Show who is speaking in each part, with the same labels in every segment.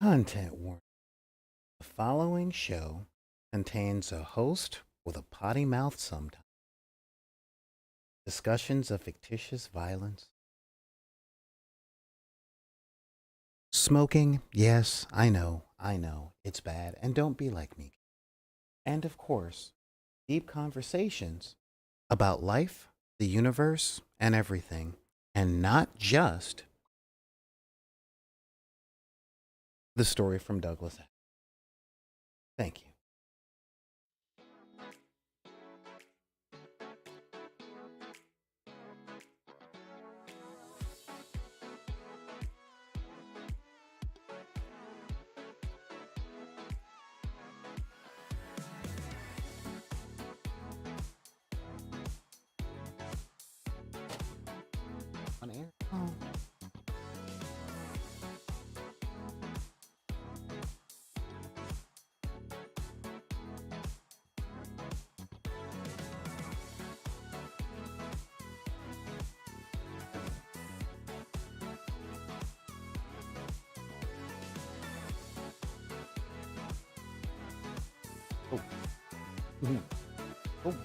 Speaker 1: Content warning. The following show contains a host with a potty mouth sometimes. Discussions of fictitious violence. Smoking, yes, I know, it's bad, and don't be like me. And of course, deep conversations about life, the universe, and everything, and not just the story from Douglas. Thank you. On air. Oh. Oh. Mhm. Oh.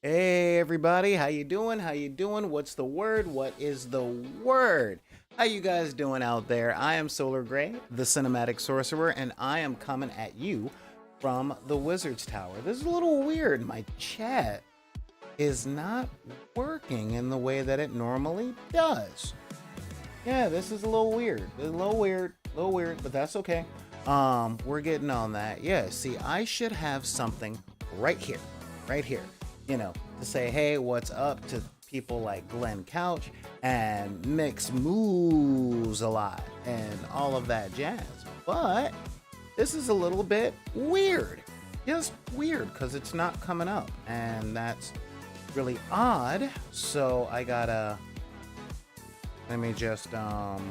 Speaker 1: Hey everybody, how you doing? How you doing? What's the word? What is the word? How you guys doing out there? I am Solar Gray, the cinematic sorcerer, and I am coming at you from the Wizard's Tower. This is a little weird. My chat is not working in the way that it normally does. Yeah, this is a little weird. A little weird, but that's okay. We're getting on that. Yeah, see, I should have something right here. To say, hey, what's up to people like Glenn Couch and Mix Moves a lot and all of that jazz. But this is a little bit weird. Just weird because it's not coming up. And that's really odd. So I gotta, let me just, all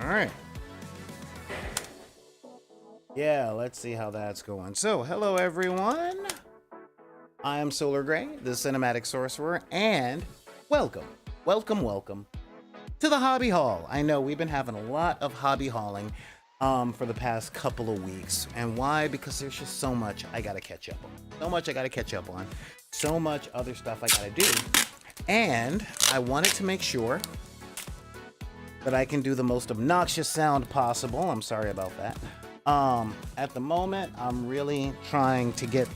Speaker 1: right. Yeah, let's see how that's going. So, hello everyone. I am Solar Gray, the cinematic sorcerer, and welcome to the Hobby Hall. I know we've been having a lot of hobby hauling for the past couple of weeks. And why? Because there's just so much I gotta catch up on. So much other stuff I gotta do. And I wanted to make sure that I can do the most obnoxious sound possible. I'm sorry about that. At the moment, I'm really trying to get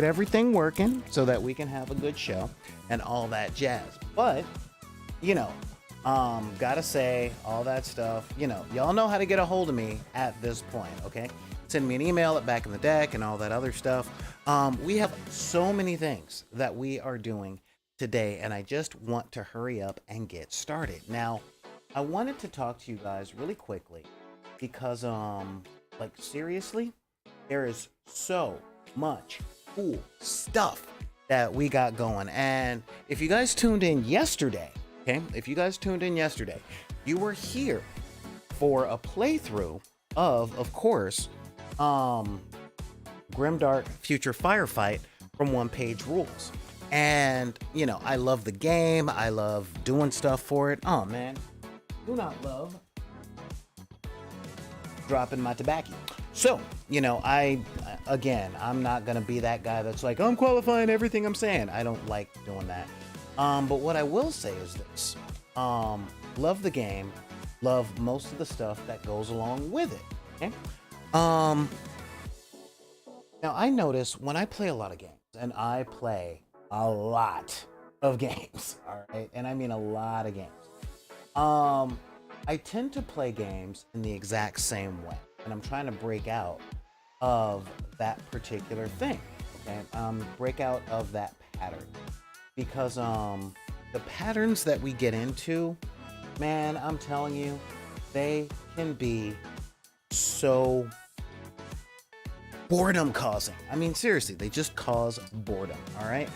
Speaker 1: everything working so that we can have a good show and all that jazz. But, gotta say all that stuff, y'all know how to get a hold of me at this point, okay? Send me an email at Back in the Deck and all that other stuff. We have so many things that we are doing today, and I just want to hurry up and get started. Now, I wanted to talk to you guys really quickly because, seriously, there is so much cool stuff that we got going. And if you guys tuned in yesterday, you were here for a playthrough of course, Grimdark Future Firefight from onepagerules. And, I love the game. I love doing stuff for it. Oh, man. Do not love dropping my tobacco. So, I'm not going to be that guy that's like, I'm qualifying everything I'm saying. I don't like doing that. But what I will say is this. Love the game. Love most of the stuff that goes along with it. Okay? Now, I notice when I play a lot of games, and I play a lot of games, all right, and I mean a lot of games. Um, I tend to play games in the exact same way, and I'm trying to break out of that particular thing. Okay, break out of that pattern because the patterns that we get into, man, I'm telling you, they can be so boredom causing. I mean, seriously, they just cause boredom. All right.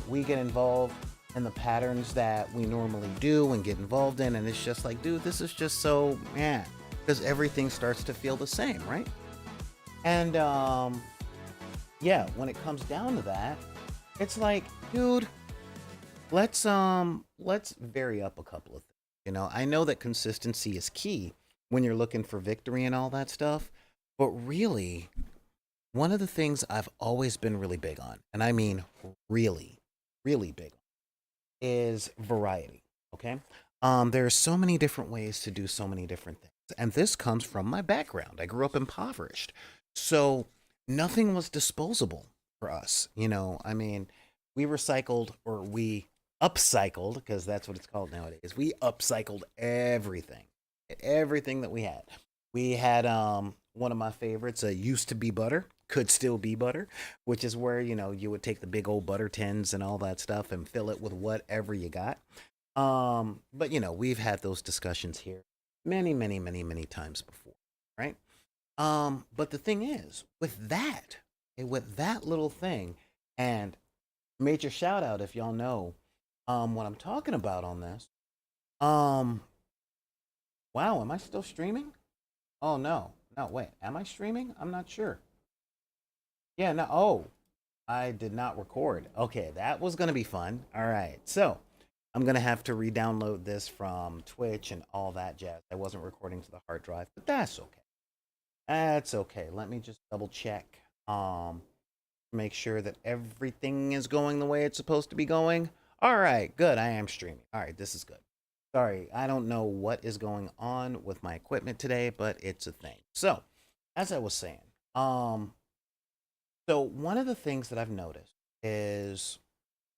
Speaker 1: We get involved in the patterns that we normally do and get involved in, and it's just like, dude, this is just so man, because everything starts to feel the same, right? And yeah, when it comes down to that, it's like, dude, let's vary up a couple of things. You know, I know that consistency is key when you're looking for victory and all that stuff, but really, one of the things I've always been really big on, and I mean really, really big on, is variety. Okay. There are so many different ways to do so many different things. And this comes from my background. I grew up impoverished. So nothing was disposable for us. You know, I mean, we recycled or we upcycled, because that's what it's called nowadays. We upcycled everything that we had. We had one of my favorites, used to be butter, could still be butter, which is where you would take the big old butter tins and all that stuff and fill it with whatever you got. But we've had those discussions here many, many, many, many times before, right? But the thing is, with that little thing, and major shout out if y'all know what I'm talking about on this. Um, wow, am I still streaming? Oh no. No, wait, am I streaming? I'm not sure. Yeah, no. Oh, I did not record. Okay, that was going to be fun. All right. So, I'm going to have to re-download this from Twitch and all that jazz. I wasn't recording to the hard drive, but that's okay. That's okay. Let me just double check. Make sure that everything is going the way it's supposed to be going. All right, good. I am streaming. All right, this is good. Sorry, I don't know what is going on with my equipment today, but it's a thing. So, as I was saying, so one of the things that I've noticed is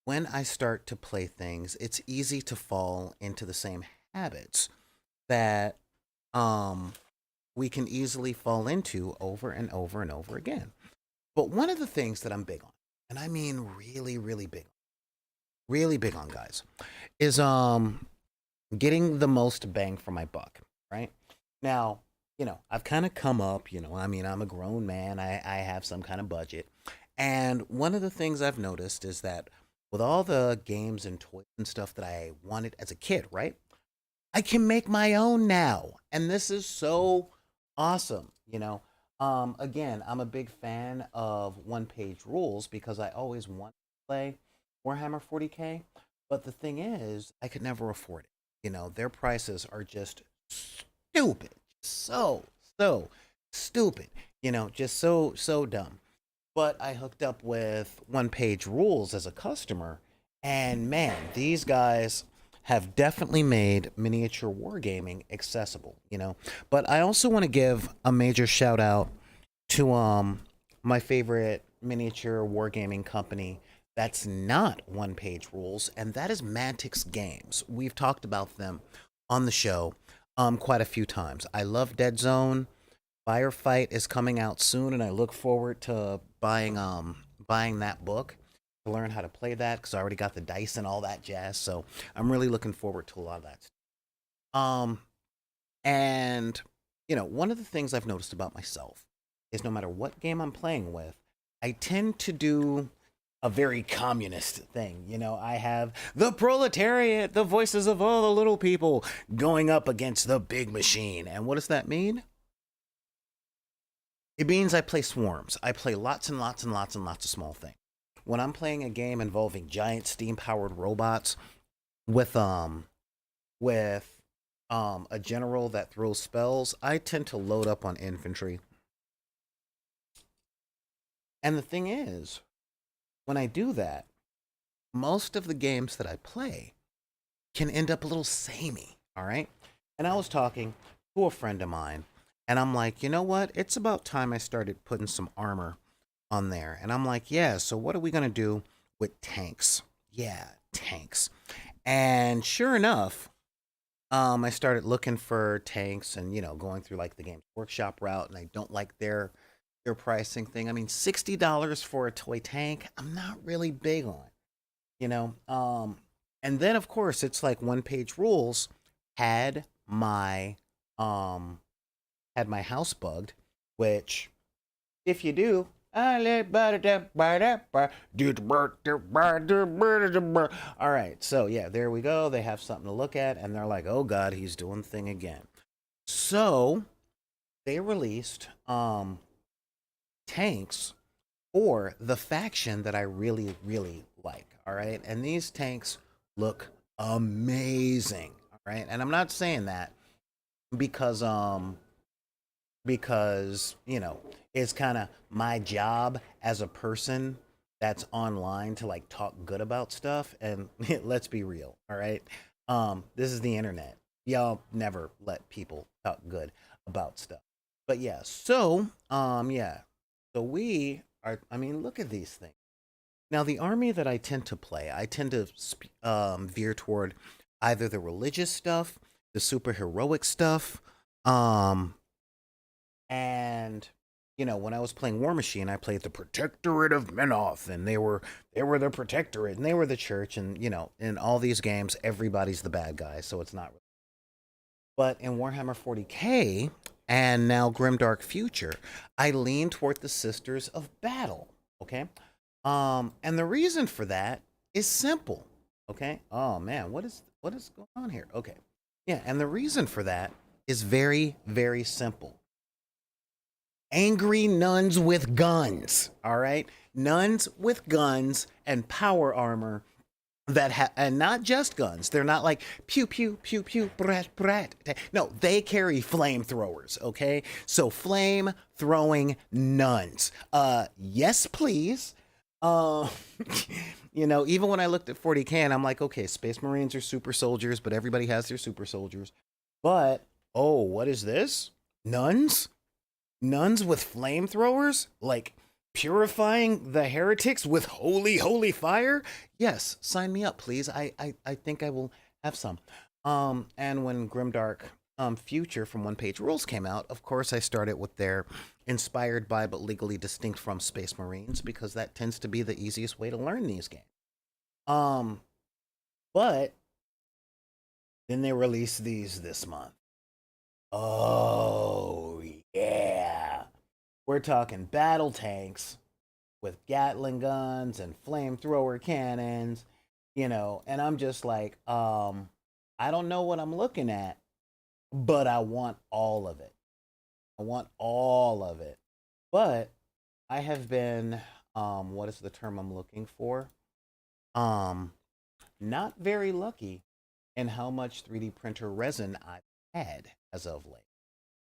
Speaker 1: when I start to play things, it's easy to fall into the same habits that um we can easily fall into over and over and over again. But one of the things that I'm big on, and I mean really big on guys, is getting the most bang for my buck, right? Now, I've kind of come up, I mean, I'm a grown man, I have some kind of budget. And one of the things I've noticed is that with all the games and toys and stuff that I wanted as a kid, right? I can make my own now. And this is so awesome. Again, I'm a big fan of one page rules because I always want to play Warhammer 40K. But the thing is, I could never afford it. Their prices are just stupid. So stupid. Just so dumb. But I hooked up with one page rules as a customer, and man, these guys have definitely made miniature wargaming accessible. But I also want to give a major shout out to my favorite miniature wargaming company that's not one page rules, and that is Mantix Games. We've talked about them on the show quite a few times. I love Dead Zone. Firefight is coming out soon, and I look forward to buying that book to learn how to play that because I already got the dice and all that jazz. So I'm really looking forward to a lot of that. Um, and one of the things I've noticed about myself is no matter what game I'm playing with, I tend to do a very communist thing. I have the proletariat, the voices of all the little people going up against the big machine. And what does that mean? It means I play swarms. I play lots and lots and lots and lots of small things. When I'm playing a game involving giant steam-powered robots with with a general that throws spells, I tend to load up on infantry. And the thing is, when I do that, most of the games that I play can end up a little samey, all right? And I was talking to a friend of mine, and I'm like, you know what? It's about time I started putting some armor on there. And I'm like, yeah, so what are we going to do with tanks? Yeah, tanks. And sure enough, I started looking for tanks and, going through like the Games Workshop route, and I don't like their pricing thing. I mean, $60 for a toy tank, I'm not really big on, you know. And then of course it's like One Page Rules had my um had my house bugged, which if you do, all right, so yeah, there we go. They have something to look at, and they're like, "Oh God, he's doing the thing again." So they released tanks for the faction that I really, really like. All right, and these tanks look amazing. All right, and I'm not saying that because it's kind of my job as a person that's online to like talk good about stuff. And let's be real, all right, this is the internet. Y'all never let people talk good about stuff. But yeah, so we are, I mean, look at these things. Now the army that I tend to play, I tend to veer toward either the religious stuff, the superheroic stuff, um and when I was playing War Machine, I played the Protectorate of Menoth, and they were the Protectorate, and they were the Church, and in all these games, everybody's the bad guy, so it's not. But in Warhammer 40K and now Grimdark Future, I lean toward the Sisters of Battle. Okay, and the reason for that is simple. Okay. Oh man, what is going on here? Okay, yeah, and the reason for that is very, very simple. Angry nuns with guns. All right, nuns with guns and power armor and not just guns. They're not like pew pew pew pew brat brat. No, they carry flamethrowers. Okay, so flame throwing nuns. Yes, please. Uh, even when I looked at 40K, and I'm like, okay, Space Marines are super soldiers, but everybody has their super soldiers. But oh, what is this? Nuns? Nuns with flamethrowers, like purifying the heretics with holy, holy fire. Yes, sign me up, please. I think I will have some. And when Grimdark Future from One Page Rules came out, of course I started with their inspired by but legally distinct from Space Marines, because that tends to be the easiest way to learn these games. Um, but then they released these this month. Oh yeah. We're talking battle tanks with Gatling guns and flamethrower cannons, and I'm just like, I don't know what I'm looking at, but I want all of it. I want all of it. But I have been, what is the term I'm looking for? Um, Not very lucky in how much 3D printer resin I've had as of late.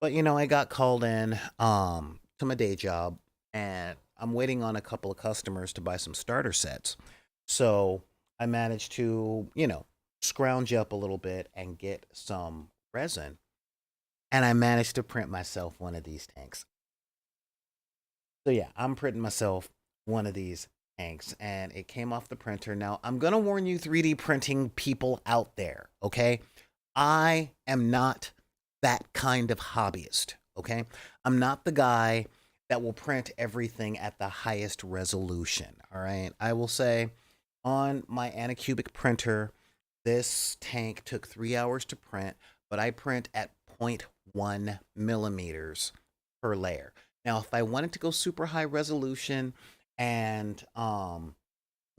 Speaker 1: But I got called in to my day job, and I'm waiting on a couple of customers to buy some starter sets. So I managed to, scrounge up a little bit and get some resin, and I managed to print myself one of these tanks. So yeah, I'm printing myself one of these tanks, and it came off the printer. Now, I'm gonna warn you 3D printing people out there, okay? I am not that kind of hobbyist, okay? I'm not the guy that will print everything at the highest resolution, all right? I will say on my Anacubic printer, this tank took 3 hours to print, but I print at zero point 0.1 millimeters per layer. Now, if I wanted to go super high resolution and go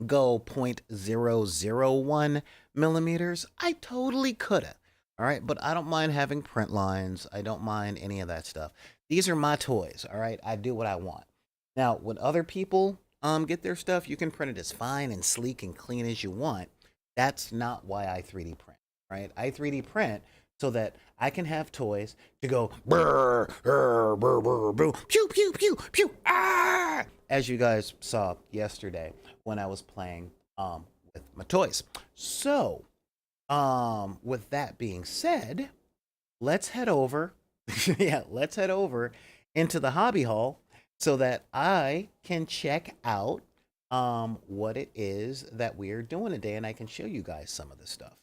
Speaker 1: 0.001 millimeters, I totally could have. All right, but I don't mind having print lines. I don't mind any of that stuff. These are my toys. All right, I do what I want. Now, when other people get their stuff, you can print it as fine and sleek and clean as you want. That's not why I 3D print. Right? I 3D print so that I can have toys to go brr, brr, brr, brr, brr, pew pew pew pew ah, as you guys saw yesterday when I was playing with my toys. So, with that being said, let's head over. Yeah, let's head over into the hobby hall so that I can check out what it is that we're doing today and I can show you guys some of this stuff.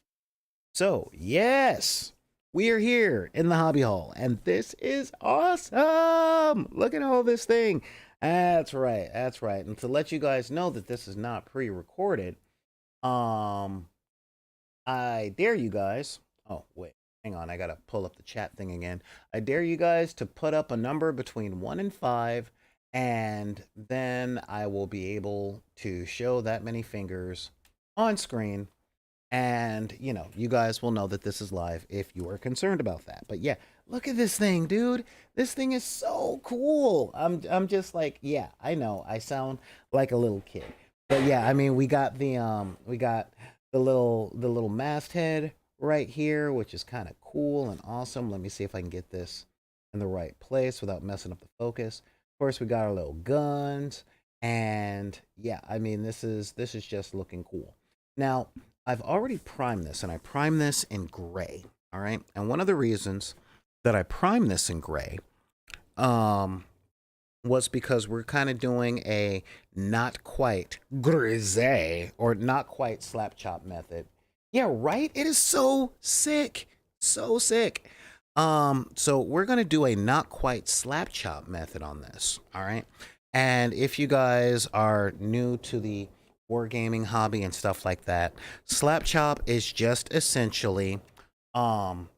Speaker 1: So, yes, we are here in the hobby hall and this is awesome. Look at all this thing. That's right. That's right. And to let you guys know that this is not pre-recorded, um I dare you guys. Oh, wait. Hang on. I got to pull up the chat thing again. I dare you guys to put up a number between 1 and 5, and then I will be able to show that many fingers on screen. And, you guys will know that this is live if you are concerned about that. But yeah, look at this thing, dude. This thing is so cool. I'm just like, yeah, I know. I sound like a little kid. But yeah, I mean, we got the little masthead right here, which is kind of cool and awesome. Let me see if I can get this in the right place without messing up the focus. Of course, we got our little guns, and yeah, I mean, this is just looking cool. Now, I've already primed this, and I primed this in gray. All right, and one of the reasons that I primed this in gray, was because we're kind of doing a not quite grisé or not quite slap chop method. Yeah, right? It is so sick. So sick. So we're gonna do a not quite slap chop method on this. All right. And if you guys are new to the wargaming hobby and stuff like that, slap chop is just essentially um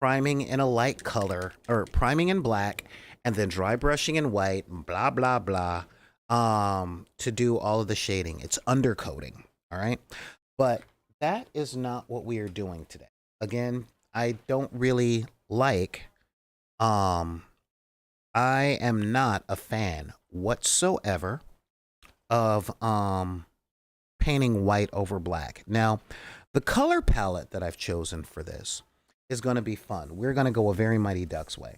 Speaker 1: priming in a light color or priming in black and then dry brushing in white, blah blah blah, to do all of the shading. It's undercoating. All right. But that is not what we are doing today. Again, I don't really like um I am not a fan whatsoever of painting white over black. Now, the color palette that I've chosen for this is going to be fun. We're going to go a very Mighty Ducks way.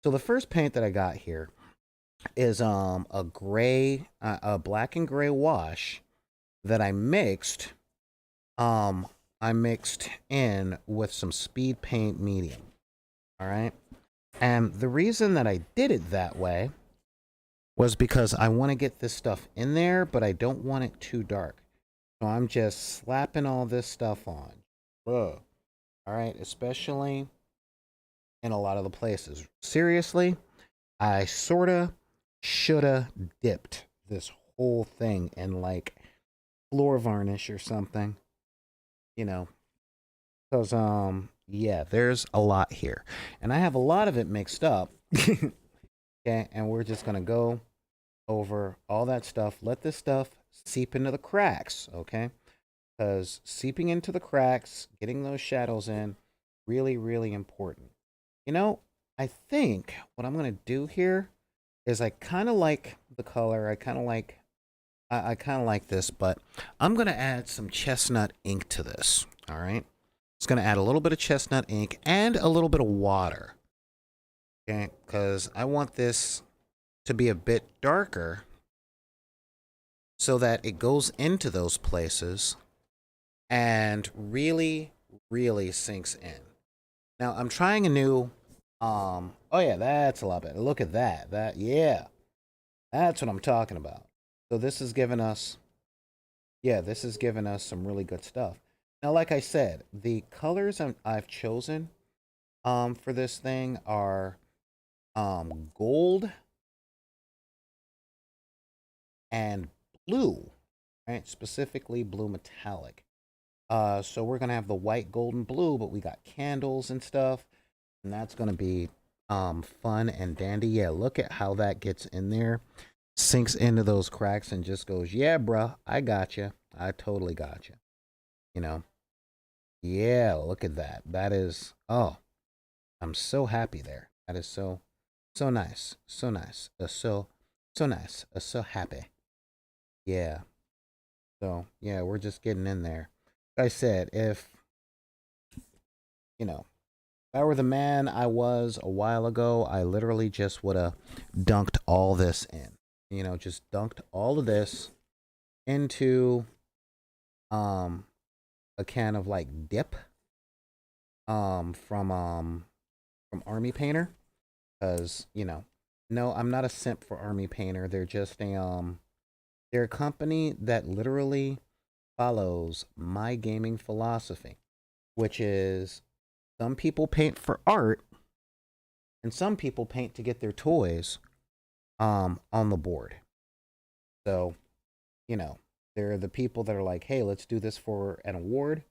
Speaker 1: So the first paint that I got here is a gray, a black and gray wash that I mixed in with some speed paint medium. All right. And the reason that I did it that way was because I want to get this stuff in there, but I don't want it too dark. So I'm just slapping all this stuff on. Whoa. All right. Especially in a lot of the places. Seriously, I sorta shoulda dipped this whole thing in like floor varnish or something, you know, because yeah, there's a lot here, and I have a lot of it mixed up. Okay, and we're just gonna go over all that stuff. Let this stuff seep into the cracks, okay? Because seeping into the cracks, getting those shadows in, really, really important. I think what I'm gonna do here is I kind of like the color. I kind of like this, but I'm gonna add some chestnut ink to this. All right, it's gonna add a little bit of chestnut ink and a little bit of water. Okay, because I want this to be a bit darker so that it goes into those places and really, really sinks in. Now I'm trying a new oh yeah, that's a lot better. Look at that. Yeah. That's what I'm talking about. So this is giving us this is giving us some really good stuff. Now like I said, the colors I've chosen for this thing are gold and blue, right? Specifically blue metallic. So we're gonna have the white, gold, and blue, but we got candles and stuff, and that's gonna be fun and dandy. Yeah, look at how that gets in there, sinks into those cracks, and just goes, yeah, bruh, I got you. I totally got you. You know, yeah, look at that. That is, oh, I'm so happy there. That is so nice, so nice, so nice, so happy. Yeah. So yeah, we're just getting in there. Like I said, if you know, if I were the man I was a while ago, I literally just would have dunked all this in. Just dunked all of this into um a can of like dip from Army Painter, because No, I'm not a simp for Army Painter. They're just they're a company that literally follows my gaming philosophy, which is some people paint for art and some people paint to get their toys on the board. So, you know, there are the people that are like, hey, let's do this for an award.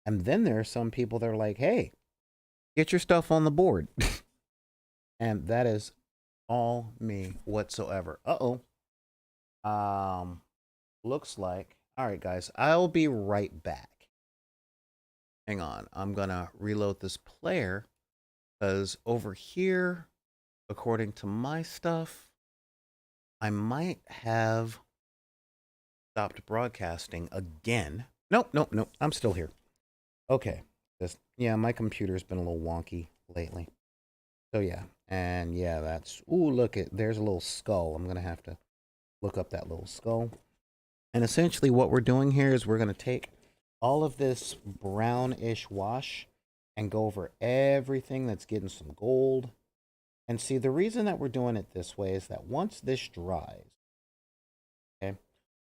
Speaker 1: And then there are some people that are like, hey, get your stuff on the board. And that is all me whatsoever. Uh-oh. Looks like. All right, guys, I'll be right back. Hang on. I'm going to reload this player because over here, according to my stuff, I might have stopped broadcasting again. Nope, nope, nope. I'm still here. Okay. Yeah, my computer's been a little wonky lately. So yeah, and yeah, that's look there's a little skull. I'm gonna have to look up that little skull. And essentially what we're doing here is we're gonna take all of this brownish wash and go over everything that's getting some gold. And see, the reason that we're doing it this way is that once this dries, okay,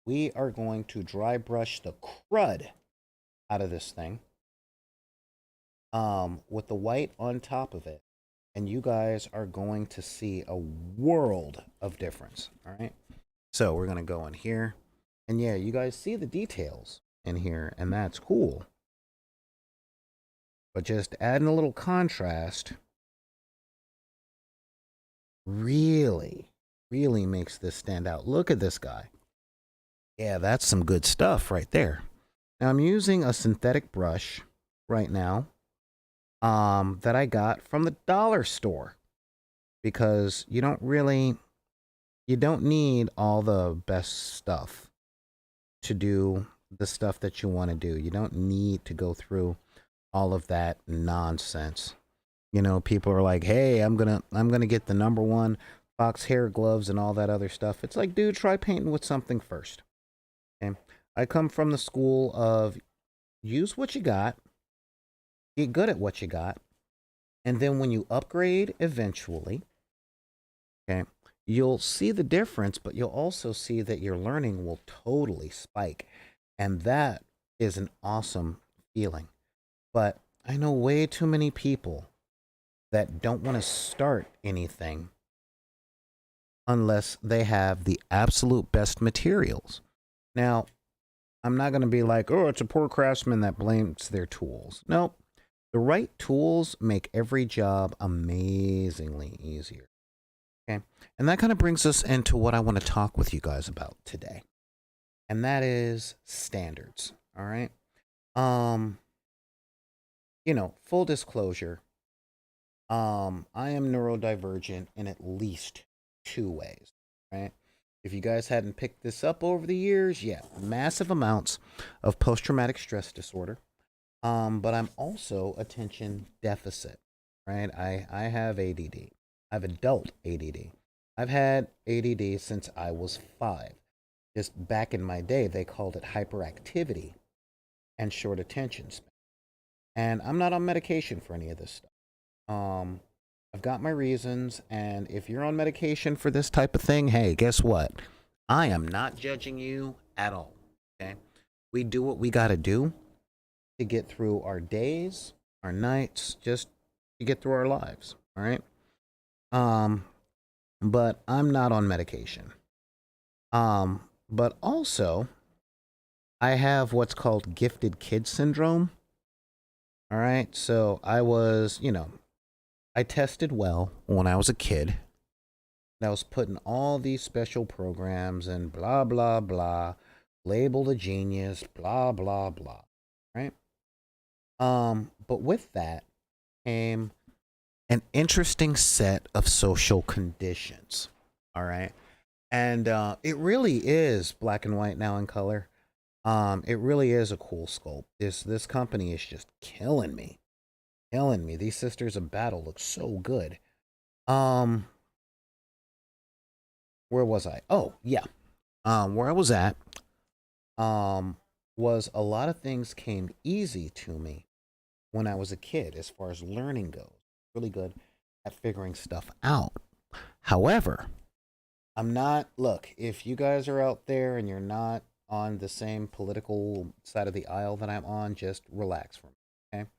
Speaker 1: we are going to dry brush the crud out of this thing with the white on top of it, and you guys are going to see a world of difference. All right, so we're gonna go in here, and yeah, you guys see the details in here, and that's cool, but just adding a little contrast really makes this stand out. Look at this guy. Yeah, that's some good stuff right there. Now I'm using a synthetic brush right now that I got from the dollar store, because you don't need all the best stuff to do the stuff that you want to do. You don't need to go through all of that nonsense. You know, people are like, hey, I'm gonna get the #1 fox hair gloves and all that other stuff. It's like, dude, try painting with something first. Okay? I come from the school of use what you got, get good at what you got, and then when you upgrade eventually, okay, you'll see the difference, but you'll also see that your learning will totally spike. And that is an awesome feeling. But I know way too many people that don't want to start anything unless they have the absolute best materials. Now, I'm not going to be like, oh, it's a poor craftsman that blames their tools. No, the right tools make every job amazingly easier. Okay, and that kind of brings us into what I want to talk with you guys about today, and that is standards. All right. You know, full disclosure, I am neurodivergent in at least 2 ways, right? If you guys hadn't picked this up over the years, yeah, massive amounts of post-traumatic stress disorder. But I'm also attention deficit, right? I have ADD. I have adult ADD. I've had ADD since I was 5. Just back in my day, they called it hyperactivity and short attention span. And I'm not on medication for any of this stuff. I've got my reasons, and if you're on medication for this type of thing, hey, guess what? I am not judging you at all, okay? We do what we gotta do to get through our days, our nights, just to get through our lives, all right? But I'm not on medication. But also, I have what's called gifted kid syndrome, all right? So I was, I tested well when I was a kid. I was put in all these special programs and blah, blah, blah, labeled a genius, blah, blah, blah, right? But with that came an interesting set of social conditions, all right? And it really is black and white now in color. It really is a cool sculpt. This company is just killing me. Killing me. These Sisters of Battle look so good. Where was I? Oh, yeah. Where I was at, was a lot of things came easy to me when I was a kid as far as learning goes. Really good at figuring stuff out. However, I'm not, look, if you guys are out there and you're not on the same political side of the aisle that I'm on, just relax for me, okay?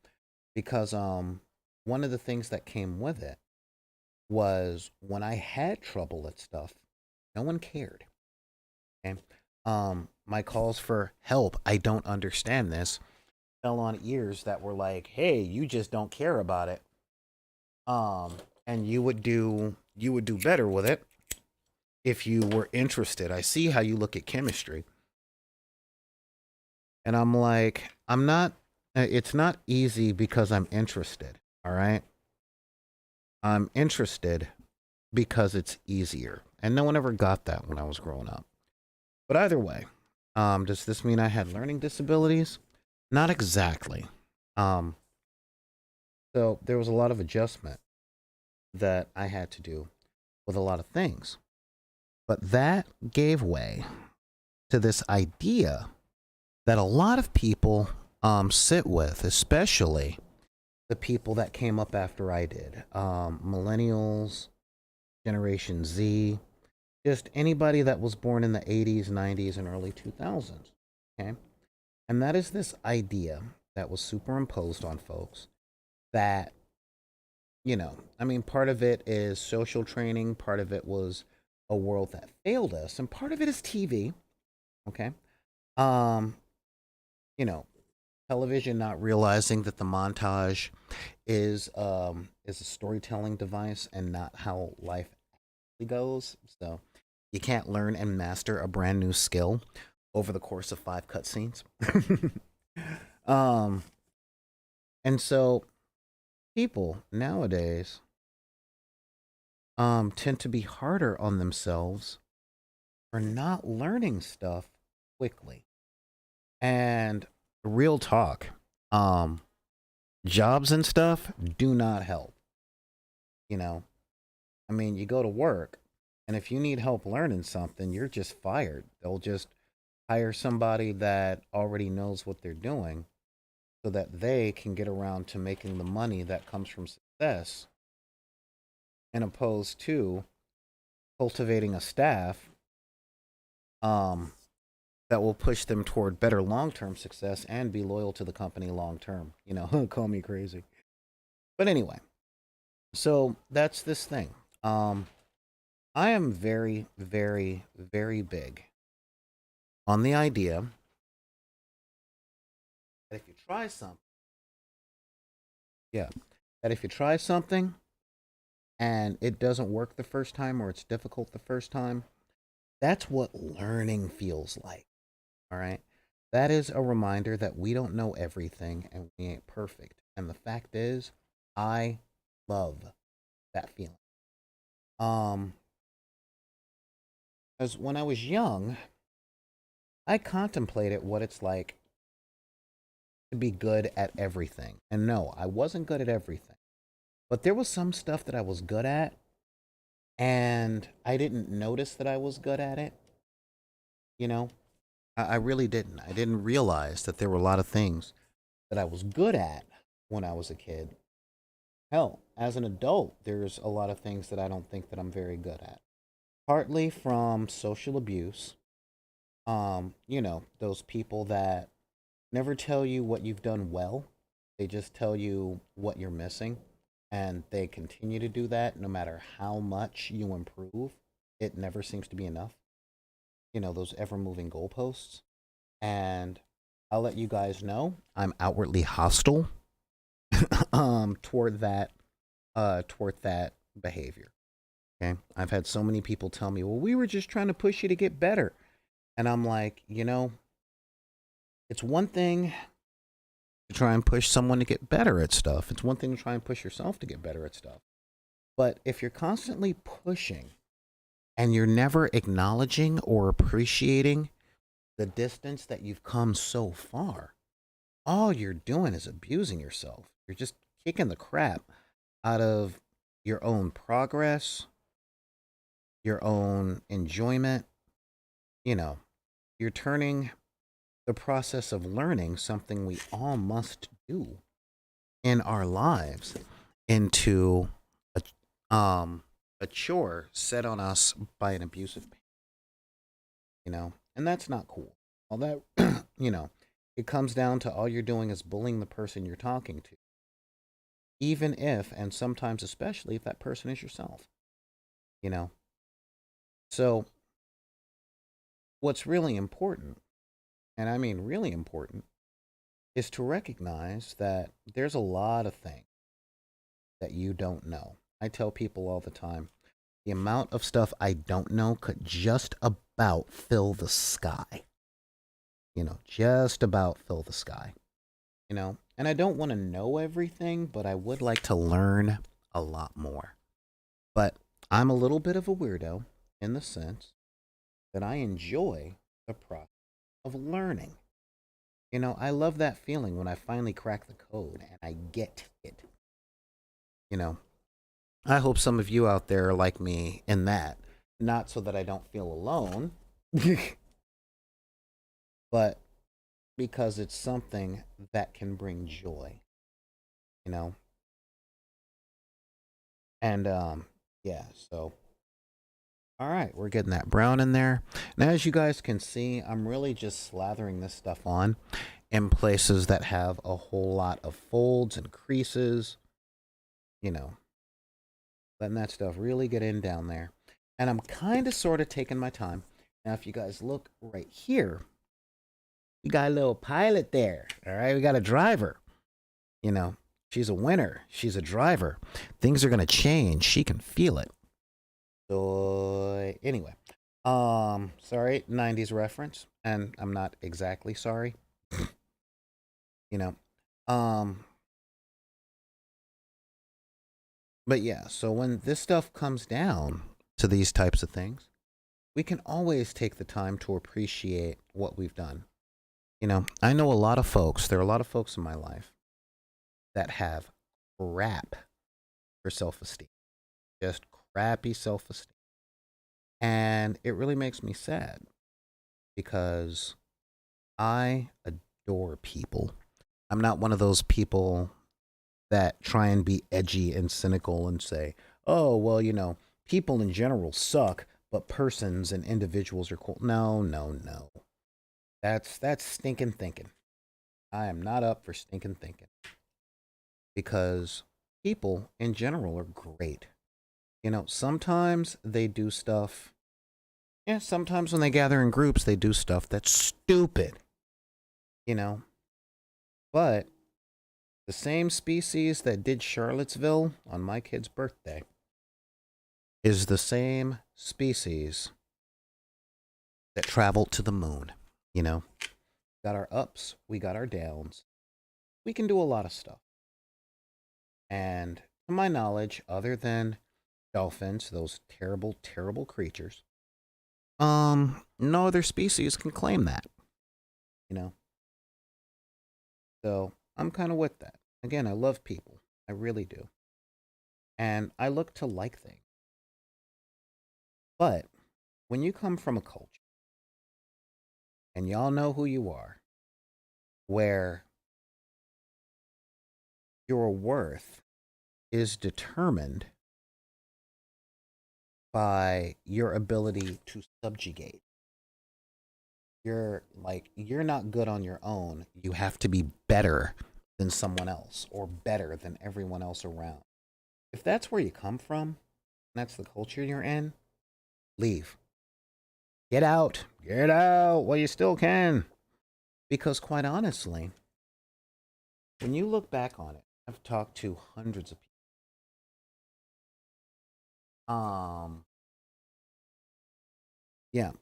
Speaker 1: Because one of the things that came with it was when I had trouble at stuff, no one cared. Okay. My calls for help, I don't understand this, fell on ears that were like, hey, you just don't care about it. And you would do better with it if you were interested. I see how you look at chemistry. And I'm like, I'm not, it's not easy because I'm interested. All right. I'm interested because it's easier. And no one ever got that when I was growing up. But either way, does this mean I had learning disabilities? Not exactly. Um, so there was a lot of adjustment that I had to do with a lot of things. But that gave way to this idea that a lot of people sit with, especially the people that came up after I did, millennials, Generation Z, just anybody that was born in the 80s, 90s, and early 2000s. Okay. And that is this idea that was superimposed on folks that, I mean, part of it is social training, part of it was a world that failed us, and part of it is TV. Okay. Um, you know, Television not realizing that the montage is a storytelling device and not how life actually goes. So you can't learn and master a brand new skill over the course of 5 cutscenes. um, and so people nowadays tend to be harder on themselves for not learning stuff quickly. And real talk, um, jobs and stuff do not help. You know, I mean, you go to work, and if you need help learning something, you're just fired. They'll just hire somebody that already knows what they're doing so that they can get around to making the money that comes from success, and opposed to cultivating a staff um, that will push them toward better long-term success and be loyal to the company long term. Call me crazy. But anyway, so that's this thing. Um, I am very, very, very big on the idea that if you try something, yeah, that if you try something and it doesn't work the first time or it's difficult the first time, that's what learning feels like. All right. That is a reminder that we don't know everything and we ain't perfect. And the fact is, I love that feeling. Um, as when I was young, I contemplated what it's like to be good at everything. And no, I wasn't good at everything. But there was some stuff that I was good at, and I didn't notice that I was good at it. You know, I really didn't. I didn't realize that there were a lot of things that I was good at when I was a kid. Hell, as an adult, there's a lot of things that I don't think that I'm very good at. Partly from social abuse. Those people that never tell you what you've done well. They just tell you what you're missing. And they continue to do that no matter how much you improve. It never seems to be enough. Those ever moving goalposts. And I'll let you guys know I'm outwardly hostile toward that behavior. Okay. I've had so many people tell me, well, we were just trying to push you to get better. And I'm like, it's one thing to try and push someone to get better at stuff. It's one thing to try and push yourself to get better at stuff. But if you're constantly pushing and you're never acknowledging or appreciating the distance that you've come so far, all you're doing is abusing yourself. You're just kicking the crap out of your own progress, your own enjoyment. You know, you're turning the process of learning, something we all must do in our lives, into a a chore set on us by an abusive parent, and that's not cool. All that, it comes down to all you're doing is bullying the person you're talking to, even if, and sometimes especially if that person is yourself, you know. So, what's really important, and I mean really important, is to recognize that there's a lot of things that you don't know. I tell people all the time, the amount of stuff I don't know could just about fill the sky. Just about fill the sky. And I don't want to know everything, but I would like to learn a lot more. But I'm a little bit of a weirdo in the sense that I enjoy the process of learning. I love that feeling when I finally crack the code and I get it. You know, I hope some of you out there are like me in that. Not so that I don't feel alone, but because it's something that can bring joy, you know? And yeah, so all right, we're getting that brown in there. Now as you guys can see, I'm really just slathering this stuff on in places that have a whole lot of folds and creases, you know, letting that stuff really get in down there. And I'm kind of sort of taking my time. Now if you guys look right here, we got a little pilot there. All right, we got a driver. She's a winner. She's a driver. Things are going to change. She can feel it. So anyway, sorry, 90s reference, and I'm not exactly sorry. you know, um, but yeah. So when this stuff comes down to these types of things, we can always take the time to appreciate what we've done. I know a lot of folks. There are a lot of folks in my life that have crap for self-esteem, just crappy self-esteem. And it really makes me sad because I adore people. I'm not one of those people that try and be edgy and cynical and say, oh, well, people in general suck, but persons and individuals are cool. No, no, no. That's stinking thinking. I am not up for stinking thinking because people in general are great. Sometimes they do stuff. Yeah, sometimes when they gather in groups, they do stuff that's stupid. But the same species that did Charlottesville on my kid's birthday is the same species that traveled to the moon. Got our ups, we got our downs. We can do a lot of stuff. And to my knowledge, other than dolphins, those terrible, terrible creatures, no other species can claim that. You know? So I'm kind of with that. Again, I love people. I really do. And I look to like things. But when you come from a culture, and y'all know who you are, where your worth is determined by your ability to subjugate. You're not good on your own. You have to be better than someone else or better than everyone else around. If that's where you come from, and that's the culture you're in, leave. Get out. Get out while you still can. Because quite honestly, when you look back on it, I've talked to hundreds of people.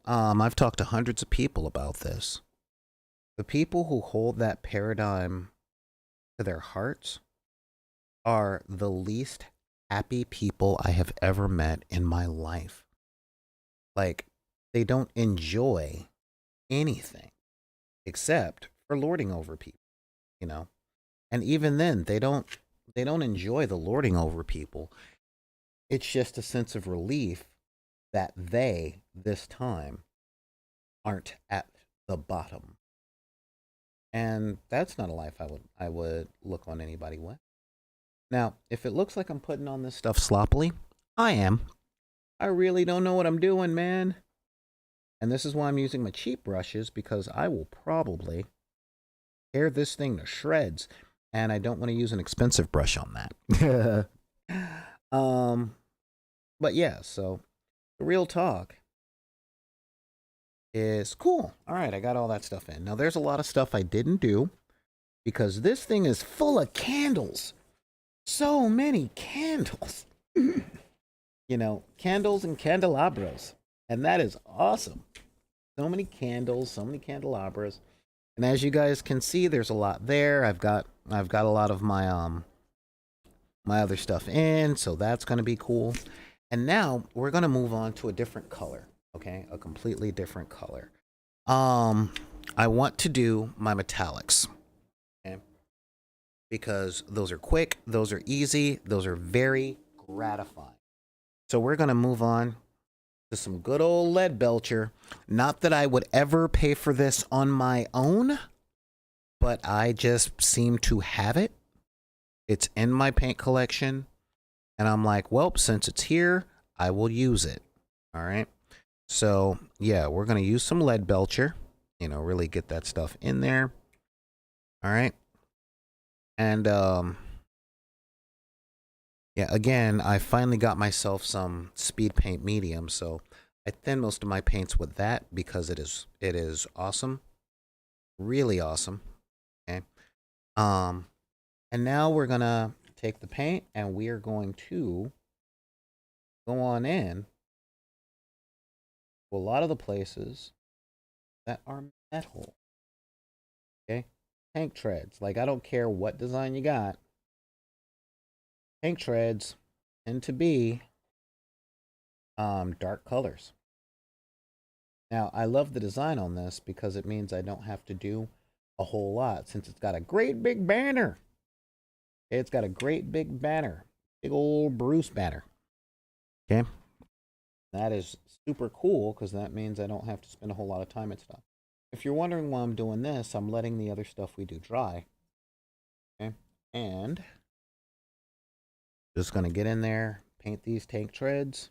Speaker 1: I've talked to hundreds of people about this. The people who hold that paradigm to their hearts are the least happy people I have ever met in my life. Like, they don't enjoy anything except for lording over people, And even then, they don't enjoy the lording over people. It's just a sense of relief that they, this time, aren't at the bottom. And that's not a life I would look on anybody with. Now, if it looks like I'm putting on this stuff sloppily, I am. I really don't know what I'm doing, man. And this is why I'm using my cheap brushes, because I will probably tear this thing to shreds. And I don't want to use an expensive brush on that. But yeah, so the real talk is cool. All right, I got all that stuff in. Now there's a lot of stuff I didn't do because this thing is full of candles. So many candles. You know, candles and candelabras. And that is awesome. So many candles, so many candelabras. And as you guys can see, there's a lot there. I've got a lot of my my other stuff in, so that's going to be cool. And now we're going to move on to a different color, okay? A completely different color. I want to do my metallics, okay? Because those are quick, those are easy, those are very gratifying. So we're going to move on to some good old lead belcher. Not that I would ever pay for this on my own, but I just seem to have it. It's in my paint collection, and I'm like, well, since it's here, I will use it. All right. So yeah, we're going to use some lead belcher, you know, really get that stuff in there. All right. And yeah, again, I finally got myself some speed paint medium, so I thin most of my paints with that because it is awesome. Really awesome. Okay. And now we're gonna take the paint and we are going to go on in to a lot of the places that are metal. Okay. Tank treads. Like, I don't care what design you got. Tank treads tend to be dark colors. Now, I love the design on this because it means I don't have to do a whole lot since it's got a great big banner. It's got a great big banner. Big old Bruce banner. Okay. That is super cool because that means I don't have to spend a whole lot of time and stuff. If you're wondering why I'm doing this, I'm letting the other stuff we do dry. Okay. And just going to get in there, paint these tank treads,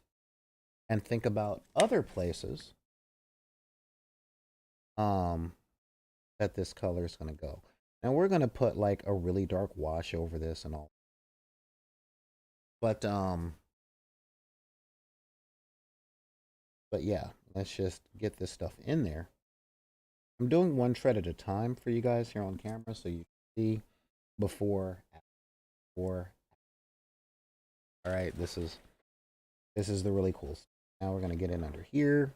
Speaker 1: and think about other places that this color is going to go. Now we're going to put like a really dark wash over this and all. But yeah, let's just get this stuff in there. I'm doing one tread at a time for you guys here on camera so you can see before, after. All right, this is the really cool stuff. Now we're going to get in under here.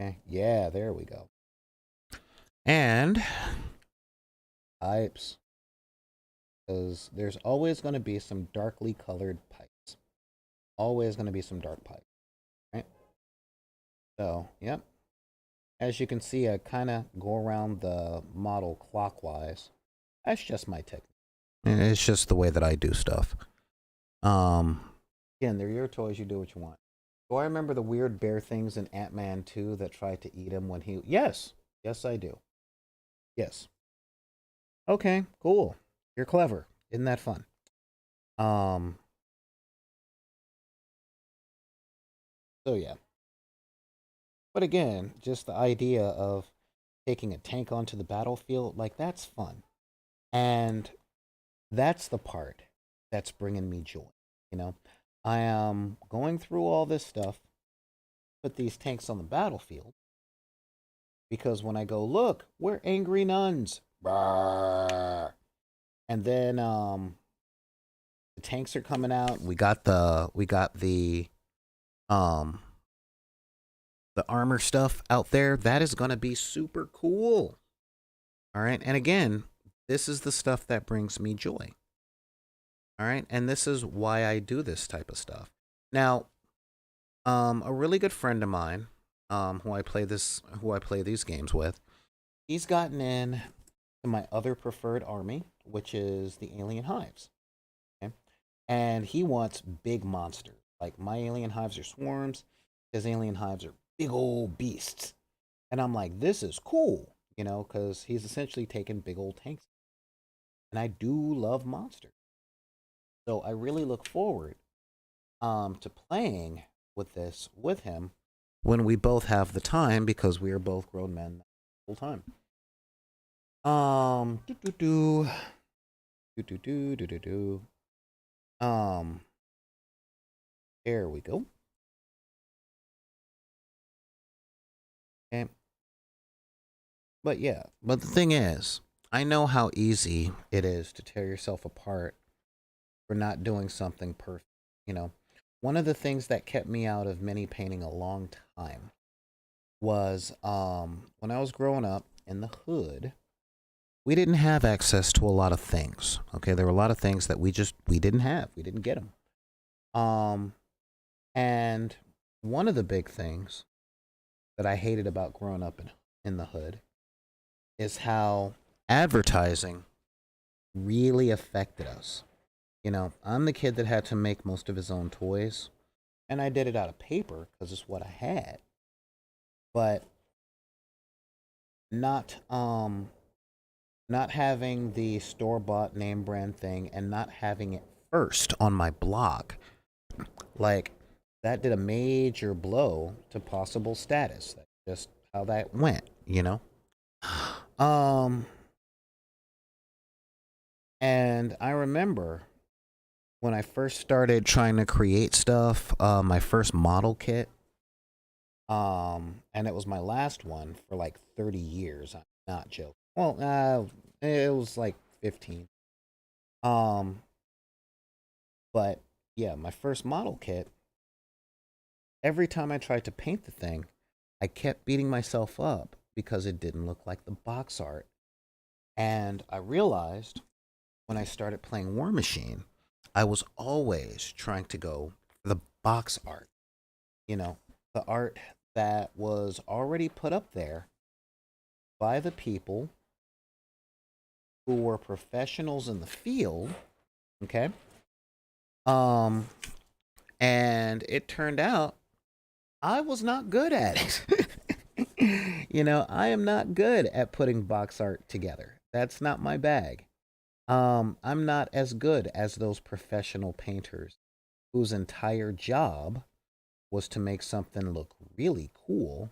Speaker 1: Okay, yeah, there we go. And pipes. Because there's always going to be some darkly colored pipes. Always going to be some dark pipes. Right? So, yep. As you can see, I kind of go around the model clockwise. That's just my technique. It's just the way that I do stuff. Again, they're your toys. You do what you want. Do I remember the weird bear things in Ant-Man 2 that tried to eat him when he... Yes. Yes, I do. Yes. Okay, cool. You're clever. Isn't that fun? So yeah. But again, just the idea of taking a tank onto the battlefield, like, that's fun. And that's the part that's bringing me joy, you know? I am going through all this stuff, put these tanks on the battlefield, because when I go, look, we're angry nuns. Brrr. And then the tanks are coming out. We got the armor stuff out there. That is going to be super cool. All right. And again, this is the stuff that brings me joy. All right. And this is why I do this type of stuff. Now, a really good friend of mine, who I play these games with, he's gotten in to my other preferred army, which is the alien hives. Okay. And he wants big monsters. Like, my alien hives are swarms. His alien hives are big old beasts. And I'm like, this is cool, you know, because he's essentially taken big old tanks. And I do love monsters. So I really look forward to playing with this with him when we both have the time because we are both grown men full time. Do do do do do do do do do. Um, there we go. Okay. But yeah, but the thing is, I know how easy it is to tear yourself apart for not doing something perfect. You know, one of the things that kept me out of mini painting a long time was when I was growing up in the hood, we didn't have access to a lot of things. Okay, there were a lot of things that we didn't have. We didn't get them. Um, and one of the big things that I hated about growing up in the hood is how advertising really affected us. You know, I'm the kid that had to make most of his own toys, and I did it out of paper because it's what I had. But not not having the store bought name brand thing and not having it first on my blog, like that did a major blow to possible status. That's just how that went, you know. Um, and I remember when I first started trying to create stuff, my first model kit, and it was my last one for like 30 years. I'm not joking. Well, it was like 15. Um, but yeah, my first model kit, every time I tried to paint the thing, I kept beating myself up because it didn't look like the box art. And I realized when I started playing War Machine, I was always trying to go for the box art, you know, the art that was already put up there by the people who were professionals in the field, okay? Um, and it turned out I was not good at it. You know, I am not good at putting box art together. That's not my bag. I'm not as good as those professional painters whose entire job was to make something look really cool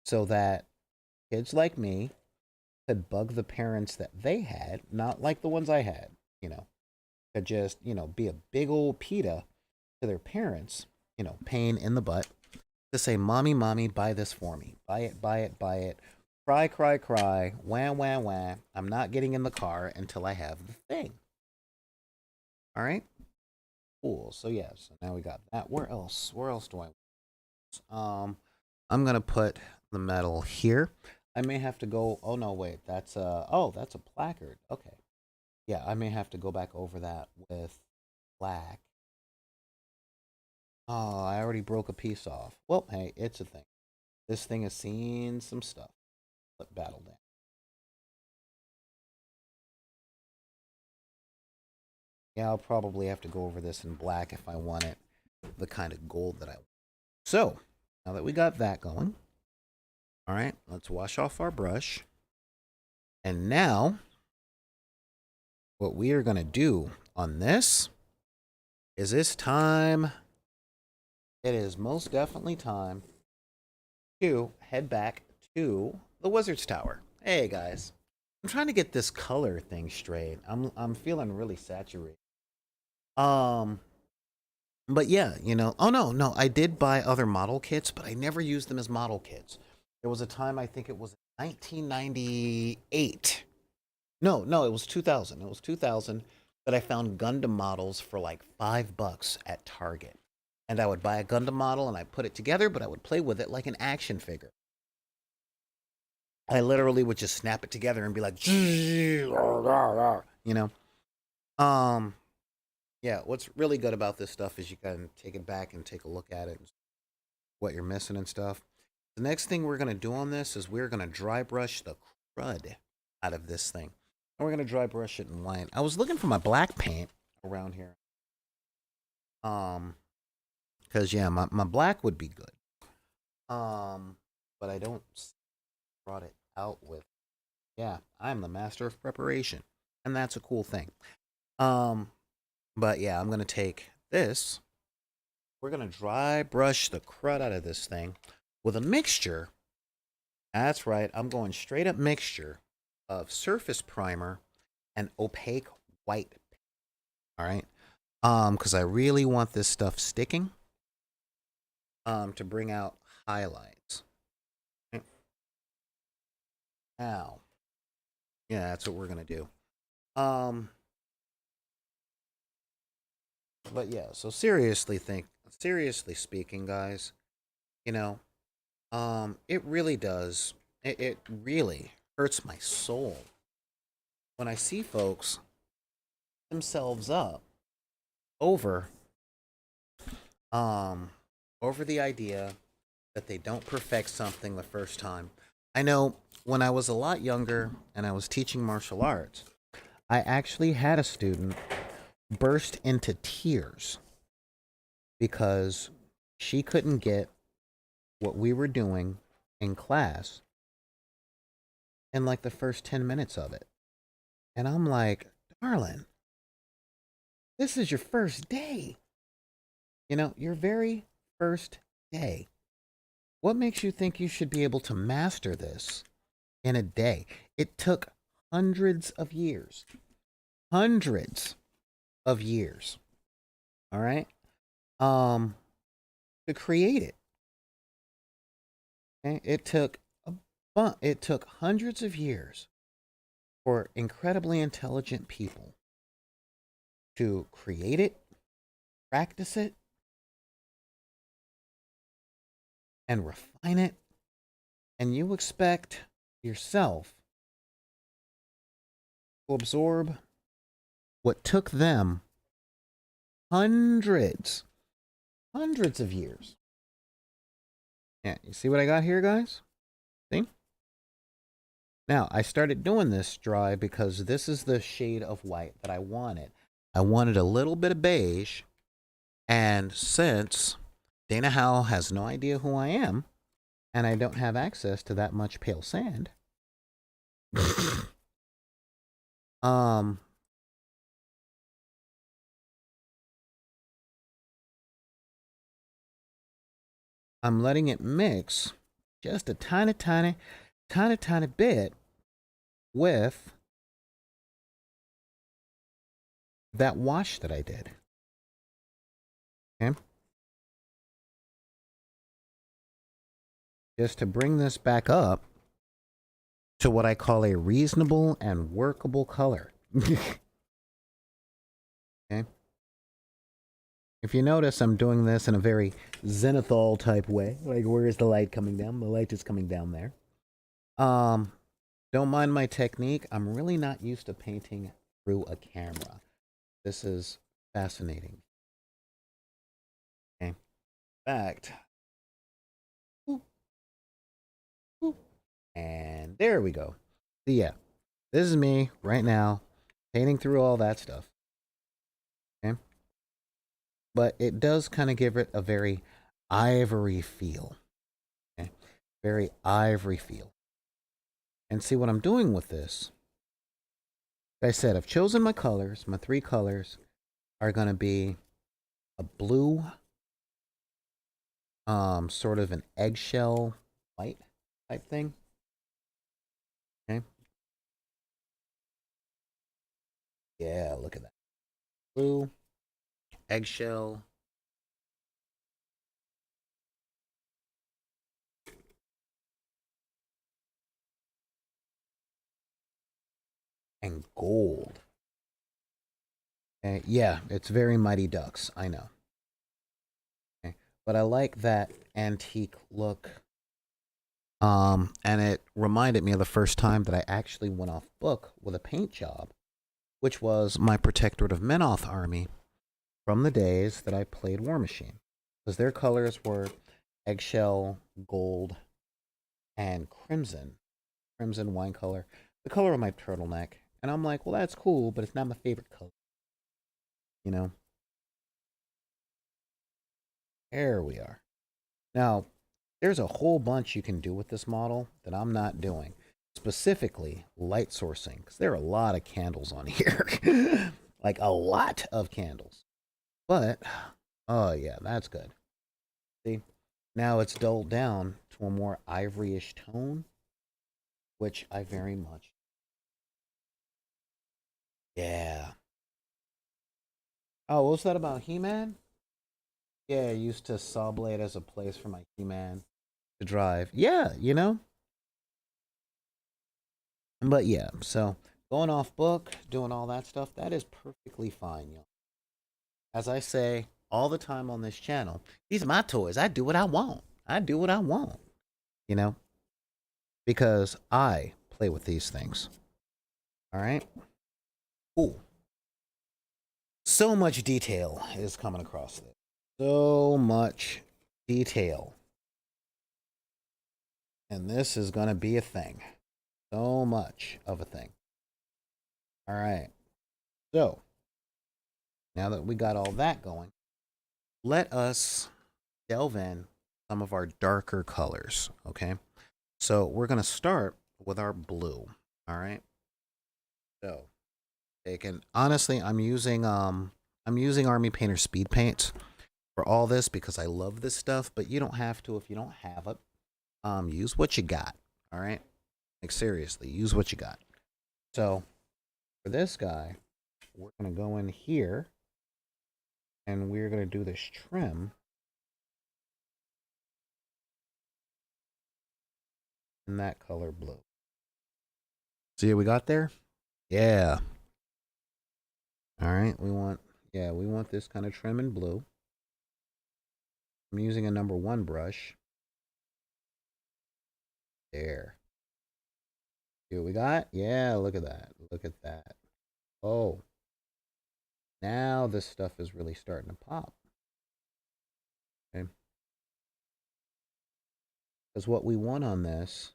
Speaker 1: so that kids like me could bug the parents that they had, not like the ones I had, you know, could just, you know, be a big old PETA to their parents, you know, pain in the butt, to say, Mommy, Mommy, buy this for me. Buy it, buy it, buy it. Cry, cry, cry. Wah, wah, wah. I'm not getting in the car until I have the thing. All right? Cool. So, yeah, so now we got that. Where else? Where else do I? I'm going to put the metal here. I may have to go. Oh, no, wait. That's a placard. Okay. Yeah, I may have to go back over that with black. Oh, I already broke a piece off. Well, hey, it's a thing. This thing has seen some stuff. Let battle down. Yeah, I'll probably have to go over this in black if I want it the kind of gold that I want. So, now that we got that going, all right, let's wash off our brush. And now, what we are going to do on this is it's time. It is most definitely time to head back to the Wizard's Tower. Hey, guys. I'm trying to get this color thing straight. I'm feeling really saturated. Um, but yeah, you know, oh no, I did buy other model kits, but I never used them as model kits. There was a time, I think it was 1998. No, it was 2000. It was 2000 that I found Gundam models for like $5 at Target. And I would buy a Gundam model and I put it together, but I would play with it like an action figure. I literally would just snap it together and be like, you know. Um, yeah, what's really good about this stuff is you can take it back and take a look at it, what you're missing and stuff. The next thing we're going to do on this is we're going to dry brush the crud out of this thing. And we're going to dry brush it in white. I was looking for my black paint around here. Because, yeah, my black would be good. But I don't brought it out with. Yeah, I'm the master of preparation. And that's a cool thing. Um, But yeah, I'm going to take this. We're going to dry brush the crud out of this thing with a mixture. That's right. I'm going straight up mixture of surface primer and opaque white. All right. Because I really want this stuff sticking. To bring out highlights. Okay. Now, yeah, that's what we're gonna do. But yeah. So seriously speaking, guys, you know, it really does. It really hurts my soul when I see folks themselves up over over the idea that they don't perfect something the first time. I know when I was a lot younger and I was teaching martial arts, I actually had a student burst into tears because she couldn't get what we were doing in class in like the first 10 minutes of it. And I'm like, darling, this is your first day. You know, your very first day. What makes you think you should be able to master this in a day? It took hundreds of years. Hundreds of years. All right? To create it. Okay? It took hundreds of years for incredibly intelligent people to create it, practice it, and refine it. And you expect yourself to absorb what took them hundreds of years. Yeah, you see what I got here, guys? See? Now, I started doing this dry because this is the shade of white that I wanted. I wanted a little bit of beige, and since Dana Howell has no idea who I am, and I don't have access to that much pale sand, I'm letting it mix just a tiny bit with that wash that I did. Okay? Just to bring this back up to what I call a reasonable and workable color. Okay? If you notice, I'm doing this in a very zenithal type way. Like, where is the light coming down? The light is coming down there. Don't mind my technique. I'm really not used to painting through a camera. This is fascinating. Okay. In fact, and there we go. So yeah, this is me right now, painting through all that stuff. Okay. But it does kind of give it a very ivory feel. Okay. Very ivory feel. And see what I'm doing with this. Like I said, I've chosen my colors. My 3 colors are going to be a blue, sort of an eggshell white type thing. Okay. Yeah, look at that. Blue, eggshell, and gold. Okay. Yeah, it's very Mighty Ducks, I know. Okay. But I like that antique look. And it reminded me of the first time that I actually went off book with a paint job, which was my Protectorate of Menoth army from the days that I played War Machine. Because their colors were eggshell, gold, and crimson. Crimson wine color. The color of my turtleneck. And I'm like, well, that's cool, but it's not my favorite color. You know? There we are. Now, there's a whole bunch you can do with this model that I'm not doing. Specifically, light sourcing, because there are a lot of candles on here. like a lot of candles. But, oh yeah, that's good. See, now it's dulled down to a more ivoryish tone, which I very much. Yeah. Oh, what was that about He-Man? Yeah, I used to saw blade as a place for my He-Man to drive. Yeah, you know? But yeah, so going off book, doing all that stuff, that is perfectly fine, yo. As I say all the time on this channel, these are my toys. I do what I want. I do what I want, you know? Because I play with these things. All right? Cool. So much detail is coming across this. So much detail. And this is going to be a thing. So much of a thing. All right. So, now that we got all that going, let us delve in some of our darker colors, okay? So, we're going to start with our blue, all right? So, taking honestly, I'm using Army Painter Speed Paints for all this because I love this stuff, but you don't have to if you don't have it. Use what you got, all right? Like seriously, use what you got. So, for this guy, we're going to go in here and we're going to do this trim in that color blue. See what we got there? Yeah. All right, we want this kind of trim in blue. I'm using a number 1 brush. There. See what we got? Yeah, look at that. Look at that. Oh. Now this stuff is really starting to pop. Okay. Because what we want on this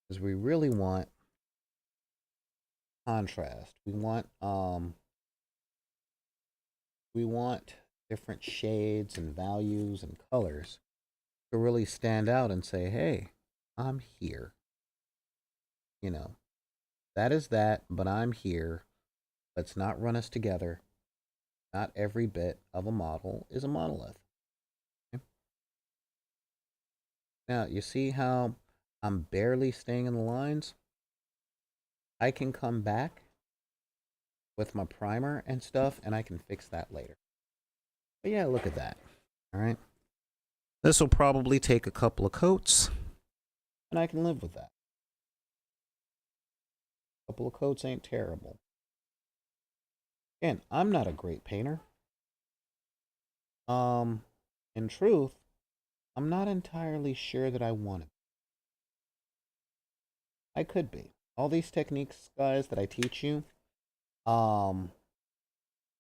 Speaker 1: is we really want contrast. We want different shades and values and colors to really stand out and say, hey, I'm here. You know, that is that, but I'm here. Let's not run us together. Not every bit of a model is a monolith. Okay? Now, you see how I'm barely staying in the lines? I can come back with my primer and stuff, and I can fix that later. But yeah, look at that. All right. This will probably take a couple of coats, and I can live with that. A couple of coats ain't terrible. Again, I'm not a great painter. In truth, I'm not entirely sure that I want it. I could be. All these techniques, guys, that I teach you,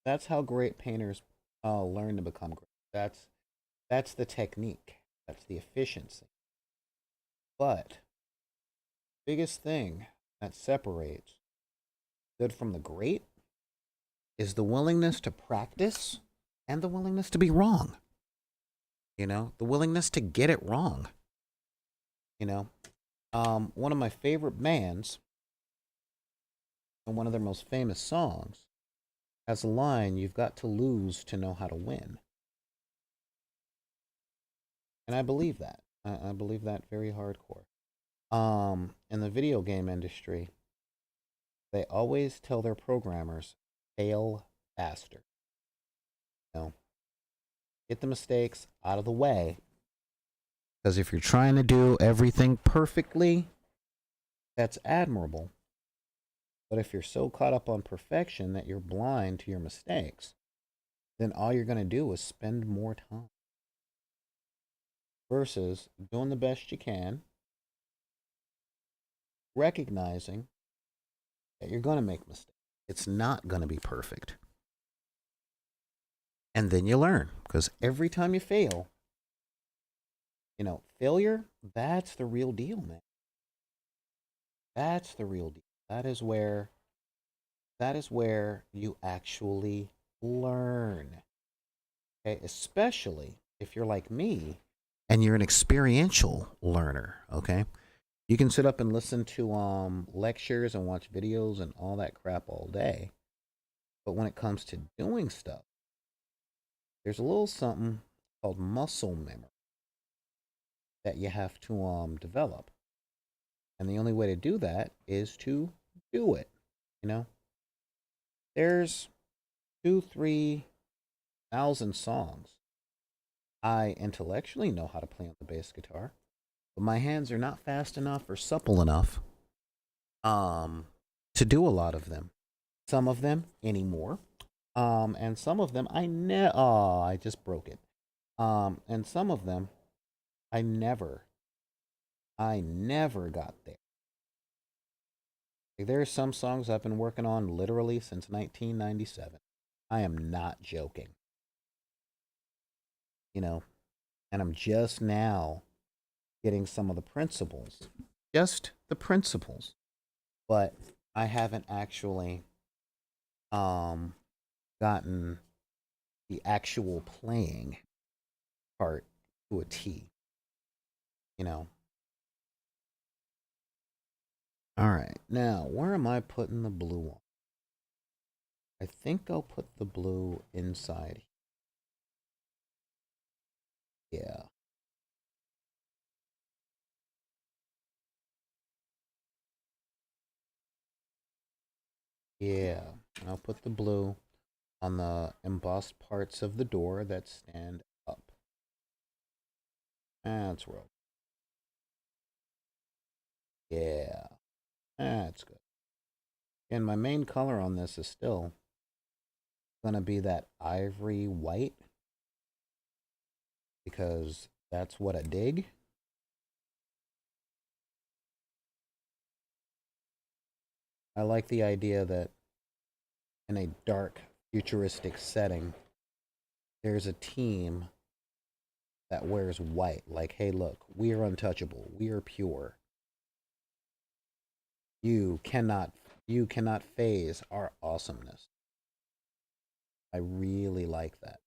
Speaker 1: that's how great painters learn to become great. That's the technique. That's the efficiency. But biggest thing that separates good from the great is the willingness to practice and the willingness to be wrong. You know, the willingness to get it wrong. You know, one of my favorite bands and one of their most famous songs has a line, "You've got to lose to know how to win." And I believe that. I believe that very hardcore. In the video game industry, they always tell their programmers, fail faster. You know, get the mistakes out of the way. Because if you're trying to do everything perfectly, that's admirable. But if you're so caught up on perfection that you're blind to your mistakes, then all you're going to do is spend more time. Versus doing the best you can, recognizing that you're going to make mistakes. It's not going to be perfect. And then you learn. Because every time you fail, you know, failure, that's the real deal, man. That's the real deal. That is where you actually learn. Okay, especially if you're like me and you're an experiential learner, okay? You can sit up and listen to lectures and watch videos and all that crap all day. But when it comes to doing stuff, there's a little something called muscle memory that you have to develop. And the only way to do that is to do it. You know, there's 2,000-3,000 songs I intellectually know how to play on the bass guitar, but my hands are not fast enough or supple enough to do a lot of them. Some of them anymore. And some of them I just broke it. And some of them I never got there. Like, there are some songs I've been working on literally since 1997. I am not joking. You know, and I'm just now getting some of the principles. Just the principles. But I haven't actually gotten the actual playing part to a T. You know. Alright, now where am I putting the blue on? I think I'll put the blue inside. Yeah. Yeah. I'll put the blue on the embossed parts of the door that stand up. That's real. Yeah. That's good. And my main color on this is still gonna be that ivory white, because that's what I dig. I like the idea that in a dark, futuristic setting, there's a team that wears white. Like, hey, look, we are untouchable. We are pure. You cannot phase our awesomeness. I really like that.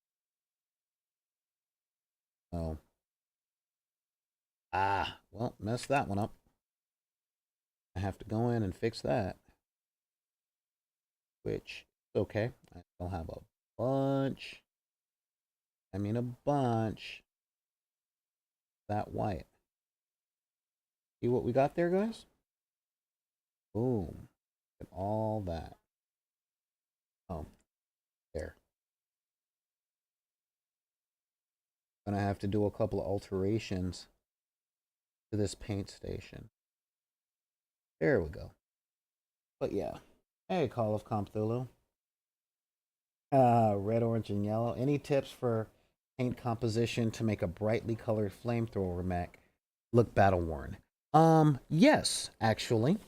Speaker 1: Oh. Well, messed that one up. I have to go in and fix that. Which is okay. I still have a bunch. I mean, a bunch. That white. See what we got there, guys? Boom. And all that. Oh, there. Gonna have to do a couple of alterations to this paint station. There we go. But yeah. Hey, Call of Cthulhu. Red, orange, and yellow. Any tips for paint composition to make a brightly colored flamethrower mech look battle worn? Yes, actually.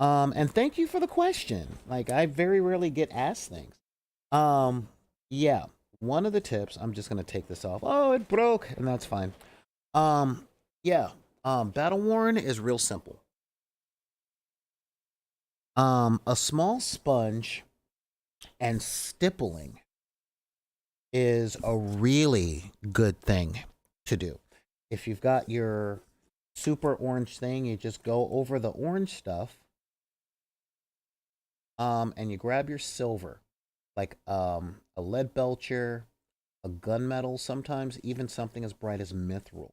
Speaker 1: And thank you for the question. Like, I very rarely get asked things. Yeah. One of the tips, I'm just gonna take this off. Oh, it broke, and that's fine. Yeah. Battle worn is real simple. A small sponge and stippling is a really good thing to do. If you've got your super orange thing, you just go over the orange stuff, and you grab your silver, like a lead belcher, a gunmetal, sometimes even something as bright as mithril.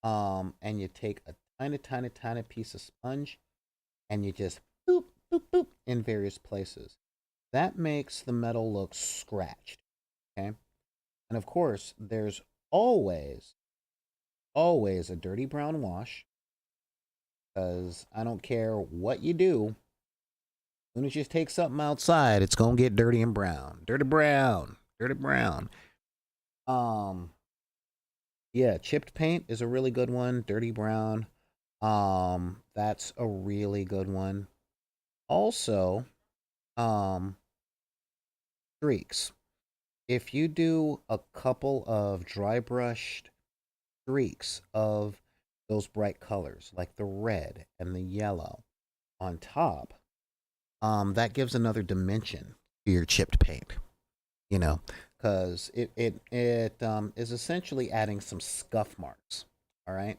Speaker 1: And you take a tiny piece of sponge, and you just boop, boop, boop in various places. That makes the metal look scratched, okay? And of course, there's always a dirty brown wash, because I don't care what you do, as soon as you take something outside, it's gonna get dirty and brown. Dirty brown. Dirty brown. Yeah, chipped paint is a really good one. Dirty brown. That's a really good one. Also, streaks. If you do a couple of dry brushed streaks of those bright colors, like the red and the yellow on top, that gives another dimension to your chipped paint, you know, because it is essentially adding some scuff marks. All right.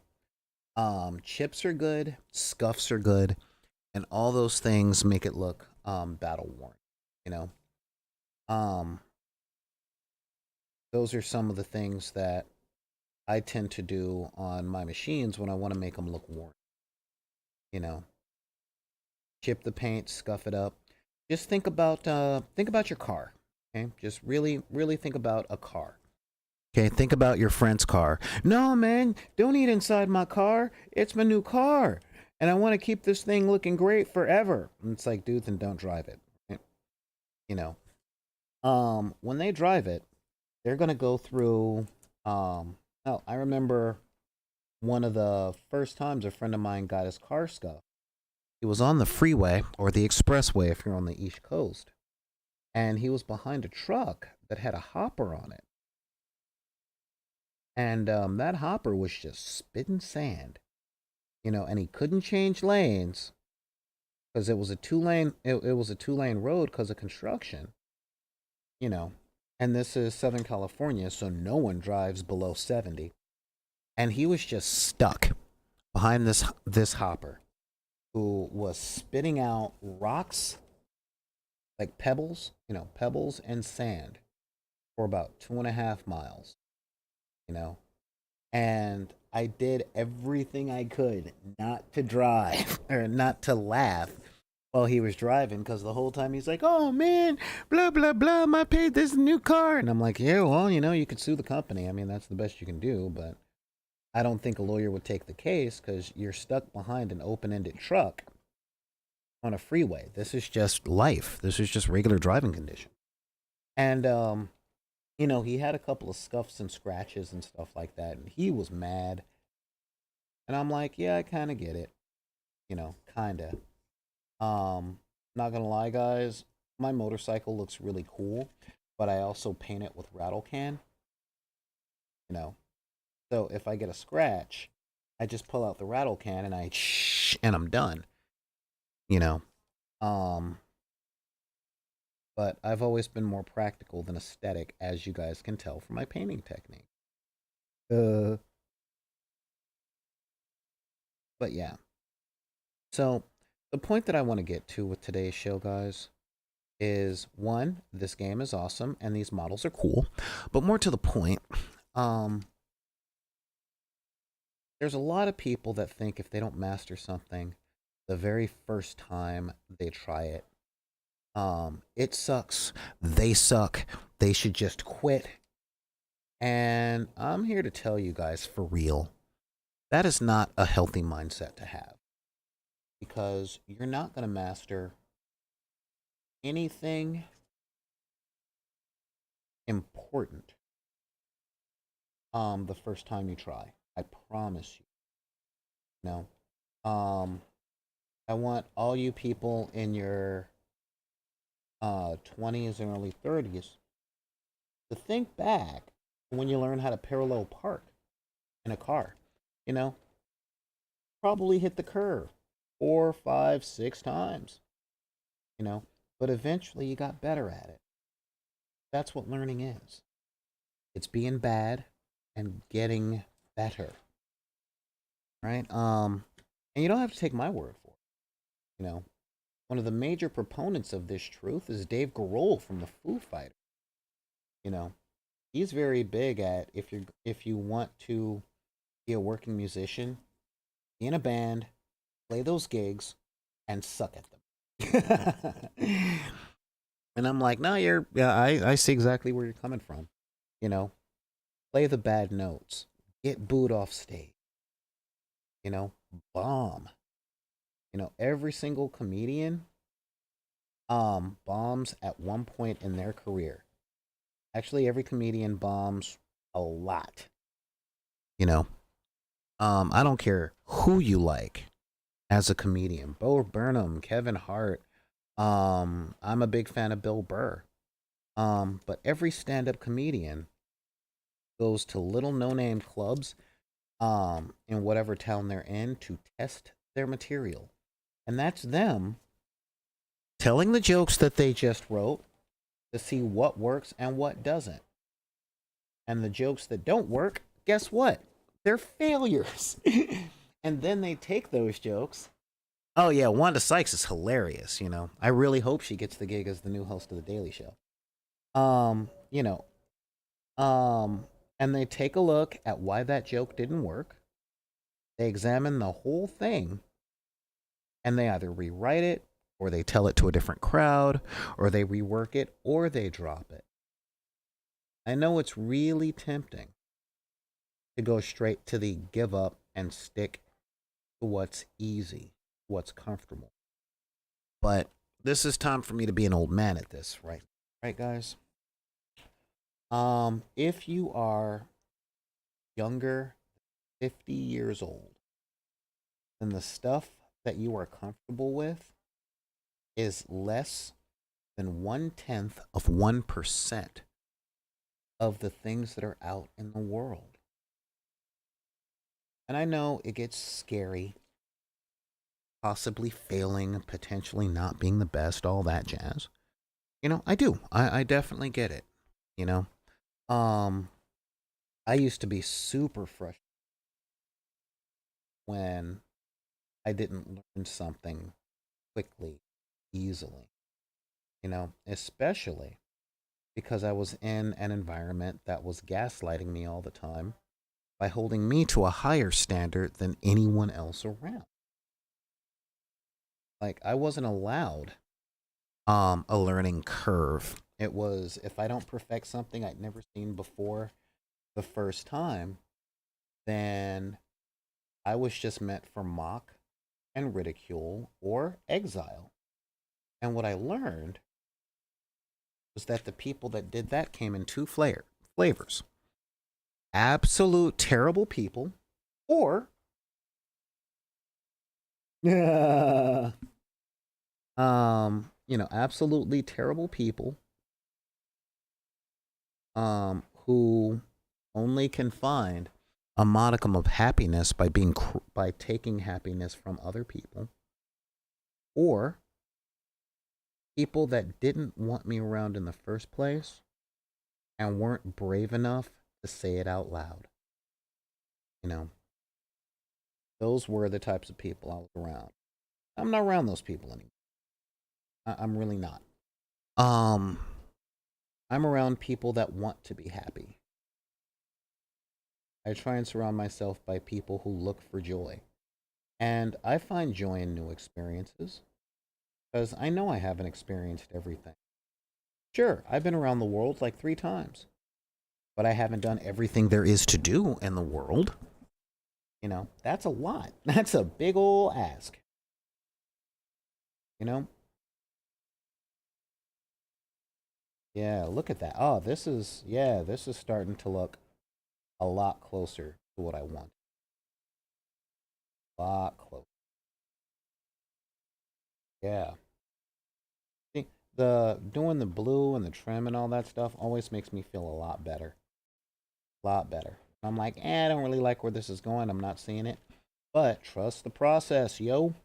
Speaker 1: Chips are good, scuffs are good, and all those things make it look battle worn. You know, um, those are some of the things that I tend to do on my machines when I want to make them look worn. You know, chip the paint, scuff it up. Just think about your car. Okay, just really think about a car. Okay, think about your friend's car. No, man, don't eat inside my car. It's my new car, and I want to keep this thing looking great forever. And it's like, dude, then don't drive it. You know, when they drive it, they're gonna go through. Oh, I remember one of the first times a friend of mine got his car scuffed. He was on the freeway or the expressway if you're on the East Coast, and he was behind a truck that had a hopper on it, and that hopper was just spitting sand, and he couldn't change lanes because it was a it was a 2 lane road because of construction, you know, and this is Southern California, so no one drives below 70, and he was just stuck behind this hopper who was spitting out rocks like pebbles, pebbles and sand for about 2.5 miles, you know. And I did everything I could not to drive or not to laugh while he was driving because the whole time he's like, "Oh man, blah blah blah, I paid this new car," and I'm like, "Yeah, well, you could sue the company. I mean, that's the best you can do, but I don't think a lawyer would take the case because you're stuck behind an open-ended truck on a freeway. This is just life. This is just regular driving condition." And he had a couple of scuffs and scratches and stuff like that, and he was mad. And I'm like, yeah, I kind of get it, kind of. Not gonna lie, guys, my motorcycle looks really cool, but I also paint it with rattle can, you know. So if I get a scratch, I just pull out the rattle can and and I'm done, you know. Um, but I've always been more practical than aesthetic, as you guys can tell from my painting technique. Uh, but yeah. So the point that I want to get to with today's show, guys, is one, this game is awesome and these models are cool. But more to the point, um, there's a lot of people that think if they don't master something the very first time they try it, it sucks. They suck. They should just quit. And I'm here to tell you guys for real, that is not a healthy mindset to have because you're not going to master anything important the first time you try. I promise you. Um I want all you people in your 20s and early 30s to think back when you learn how to parallel park in a car. You know, probably hit the curve 4, 5, 6 times, you know, but eventually you got better at it. That's what learning is. It's being bad and getting better, right? And you don't have to take my word for it. One of the major proponents of this truth is Dave Grohl from the Foo Fighters. You know, he's very big at if you want to be a working musician, be in a band, play those gigs, and suck at them. And I'm like, no, yeah, I see exactly where you're coming from. You know, play the bad notes, get booed off stage, bomb. Every single comedian bombs at one point in their career. Actually, every comedian bombs a lot. You know, I don't care who you like as a comedian. Bo Burnham, Kevin Hart. I'm a big fan of Bill Burr. But every stand-up comedian goes to little no-name clubs in whatever town they're in to test their material. And that's them telling the jokes that they just wrote to see what works and what doesn't. And the jokes that don't work, guess what? They're failures. And then they take those jokes. Oh yeah, Wanda Sykes is hilarious. I really hope she gets the gig as the new host of the Daily Show. Um, you know, and they take a look at why that joke didn't work. They examine the whole thing, and they either rewrite it, or they tell it to a different crowd, or they rework it, or they drop it. I know it's really tempting to go straight to the give up and stick to what's easy, what's comfortable. But this is time for me to be an old man at this, right? Right, guys? If you are younger, 50 years old, then the stuff that you are comfortable with is less than 1/10 of 1% of the things that are out in the world. And I know it gets scary, possibly failing, potentially not being the best, all that jazz. I do. I definitely get it. You know, um, I used to be super frustrated when I didn't learn something quickly, easily. Especially because I was in an environment that was gaslighting me all the time by holding me to a higher standard than anyone else around. Like I wasn't allowed a learning curve. It was if I don't perfect something I'd never seen before the first time, then I was just meant for mock and ridicule or exile. And what I learned was that the people that did that came in two flavors: absolute terrible people, or absolutely terrible people who only can find a modicum of happiness by taking happiness from other people, or people that didn't want me around in the first place and weren't brave enough to say it out loud. You know, those were the types of people I was around. I'm not around those people anymore. I'm really not. Um, I'm around people that want to be happy. I try and surround myself by people who look for joy. And I find joy in new experiences because I know I haven't experienced everything. Sure, I've been around the world like 3 times, but I haven't done everything there is to do in the world. That's a lot. That's a big ol' ask. You know? Yeah, look at that. Oh, this is starting to look a lot closer to what I want. A lot closer. Yeah. See, the doing the blue and the trim and all that stuff always makes me feel a lot better. A lot better. I'm like, I don't really like where this is going. I'm not seeing it. But trust the process, yo.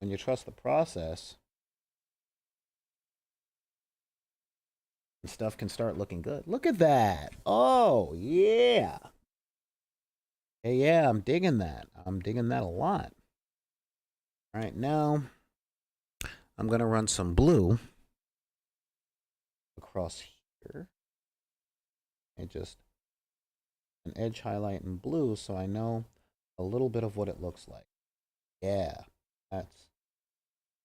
Speaker 1: When you trust the process, stuff can start looking good. Look at that. Oh, yeah. Hey, yeah, I'm digging that. I'm digging that a lot. All right, now I'm going to run some blue across here. And just an edge highlight in blue so I know a little bit of what it looks like. Yeah, that's,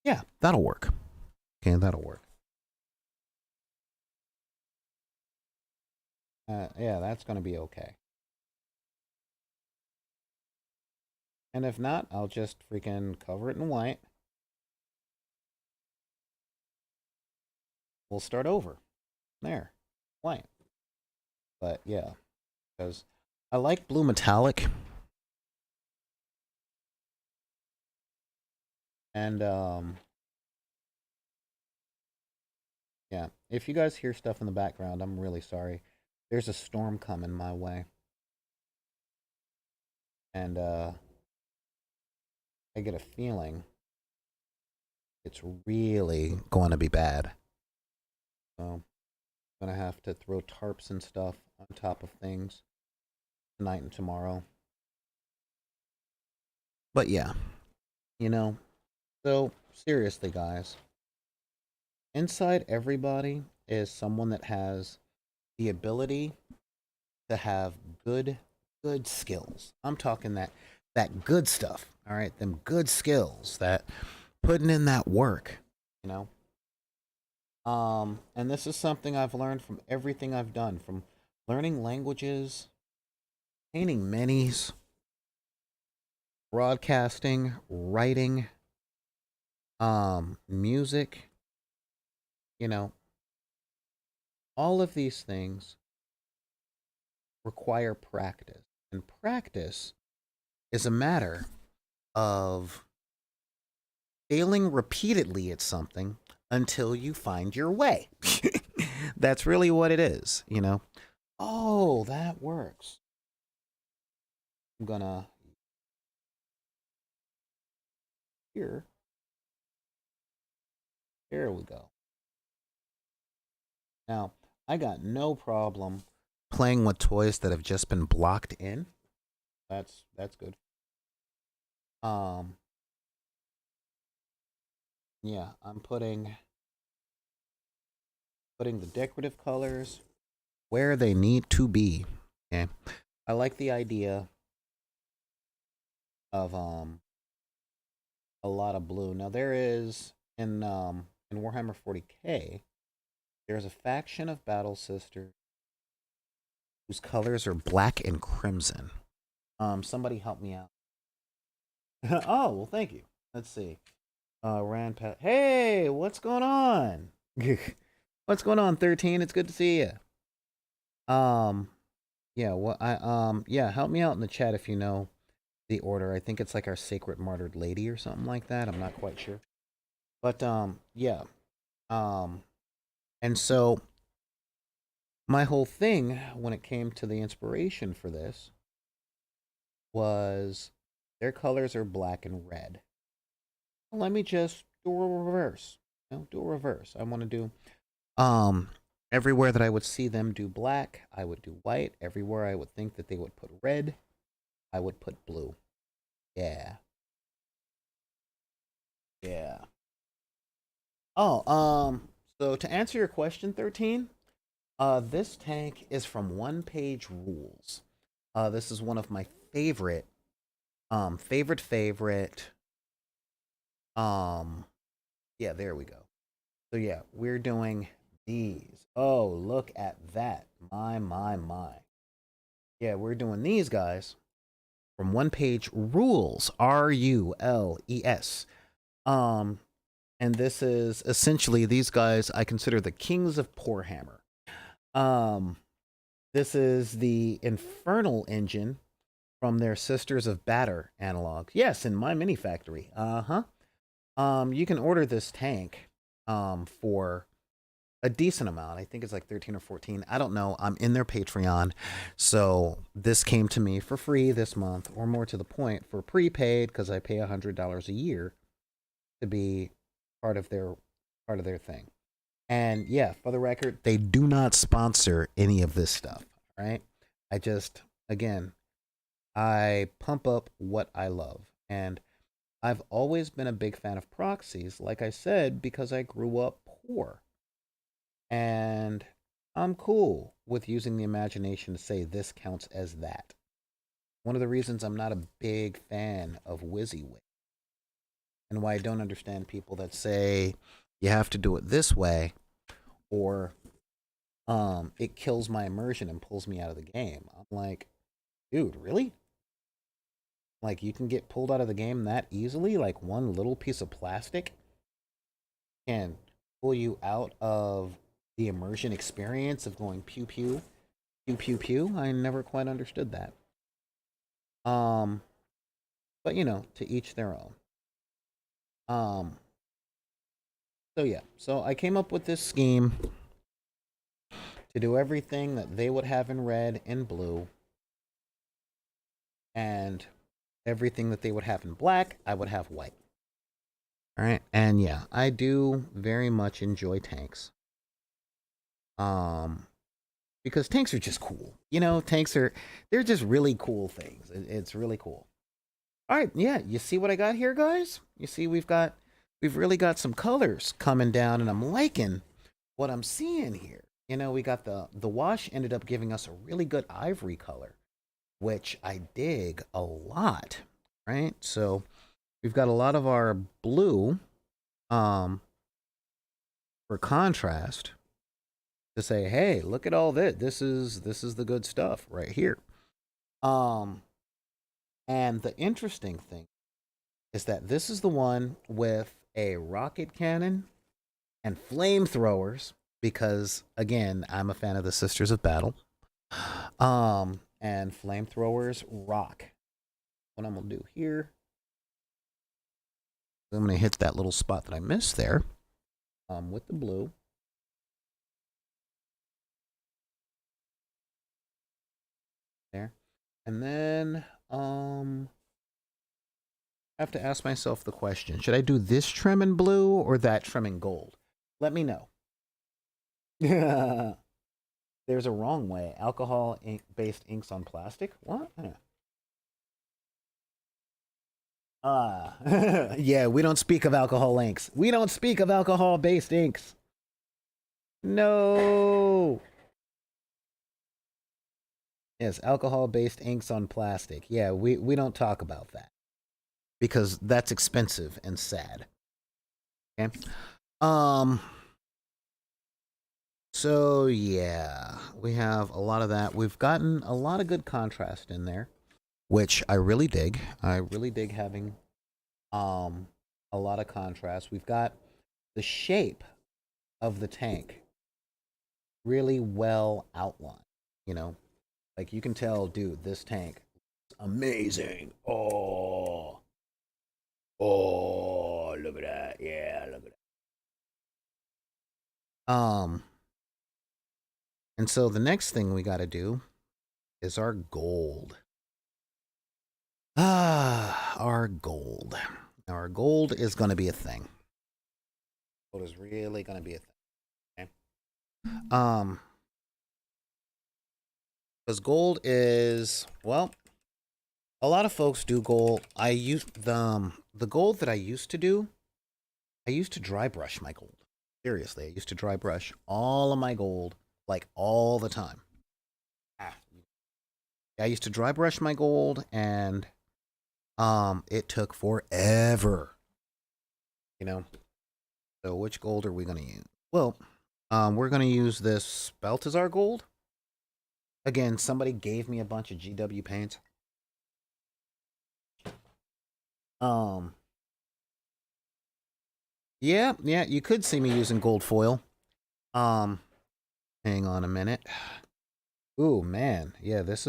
Speaker 1: yeah, that'll work. Okay, that'll work. Yeah, that's going to be okay. And if not, I'll just freaking cover it in white. We'll start over. There, white. But yeah, because I like blue metallic. And yeah, if you guys hear stuff in the background, I'm really sorry. There's a storm coming my way. And I get a feeling it's really going to be bad. So I'm going to have to throw tarps and stuff on top of things tonight and tomorrow. But yeah, you know, so seriously, guys, inside everybody is someone that has the ability to have good skills. I'm talking that good stuff, all right? Them good skills, that putting in that work, you know? And this is something I've learned from everything I've done, from learning languages, painting minis, broadcasting, writing, music, you know, all of these things require practice. And practice is a matter of failing repeatedly at something until you find your way. That's really what it is, you know? Oh, that works. I'm gonna here. There we go. Now, I got no problem playing with toys that have just been blocked in. That's good. Um, yeah, I'm putting the decorative colors where they need to be. Okay. I like the idea of a lot of blue. Now there is in Warhammer 40K, there's a faction of Battle Sisters whose colors are black and crimson. Somebody help me out. Oh, well, thank you. Let's see. Rand Pat. Hey, what's going on? What's going on, 13? It's good to see you. Yeah, yeah, help me out in the chat if you know the order. I think it's like our Sacred Martyred Lady or something like that. I'm not quite sure. But yeah. Um and so my whole thing when it came to the inspiration for this was their colors are black and red. Let me just do a reverse. Do a reverse. I want to do everywhere that I would see them do black, I would do white. Everywhere I would think that they would put red, I would put blue. Yeah. Yeah. Oh, so to answer your question, 13, this tank is from One Page Rules. This is one of my favorite, yeah, there we go. So yeah, we're doing these. Oh, look at that. My. Yeah, we're doing these guys from One Page Rules, Rules. Um, and this is essentially these guys I consider the kings of Poorhammer. Um, this is the Infernal engine from their Sisters of Batter analog. Yes, in my mini factory. Uh-huh. You can order this tank for a decent amount. I think it's like 13 or 14. I don't know. I'm in their Patreon. So this came to me for free this month, or more to the point, for prepaid, because I pay $100 a year to be part of their thing. And yeah, for the record, they do not sponsor any of this stuff. Right? I just, again, I pump up what I love. And I've always been a big fan of proxies, like I said, because I grew up poor. And I'm cool with using the imagination to say this counts as that. One of the reasons I'm not a big fan of WYSIWYG, and why I don't understand people that say you have to do it this way, or it kills my immersion and pulls me out of the game. I'm like, dude, really? Like, you can get pulled out of the game that easily? Like, one little piece of plastic can pull you out of the immersion experience of going pew pew pew pew pew. I never quite understood that. Um, but you know, to each their own. Um, so yeah, so I came up with this scheme to do everything that they would have in red and blue, and everything that they would have in black, I would have white. All right, and yeah, I do very much enjoy tanks. Because tanks are just cool. You know, they're just really cool things. It's really cool. All right, yeah, you see what I got here, guys? You see we've really got some colors coming down, and I'm liking what I'm seeing here. You know, we got the wash ended up giving us a really good ivory color, which I dig a lot, right? So we've got a lot of our blue um for contrast to say, hey, look at all this. This is the good stuff right here. Um and the interesting thing is that this is the one with a rocket cannon and flamethrowers because again, I'm a fan of the Sisters of Battle. And flamethrowers rock. What I'm gonna do here, I'm gonna hit that little spot that I missed there. With the blue. There. And then I have to ask myself the question, should I do this trim in blue or that trim in gold? Let me know. There's a wrong way. Alcohol based inks on plastic? What? Yeah, we don't speak of alcohol inks. We don't speak of alcohol based inks. No. Yes, alcohol based inks on plastic. Yeah, we don't talk about that because that's expensive and sad. Okay. Um so yeah, we have a lot of that. We've gotten a lot of good contrast in there, which I really dig. I really dig having a lot of contrast. We've got the shape of the tank really well outlined, you know. Like you can tell, dude, this tank is amazing. Oh, look at that. Yeah, look at that. And so the next thing we got to do is our gold. Our gold. Now, our gold is going to be a thing. Gold is really going to be a thing. Okay. Because gold is, well, a lot of folks do gold. I use the gold that I used to do. I used to dry brush my gold. Seriously, I used to dry brush all of my gold like all the time. I used to dry brush my gold, and it took forever. You know. So which gold are we gonna use? Well, we're gonna use this Baltazar gold. Again, somebody gave me a bunch of GW paints. Um, yeah, you could see me using gold foil. Hang on a minute. Ooh, man, yeah, this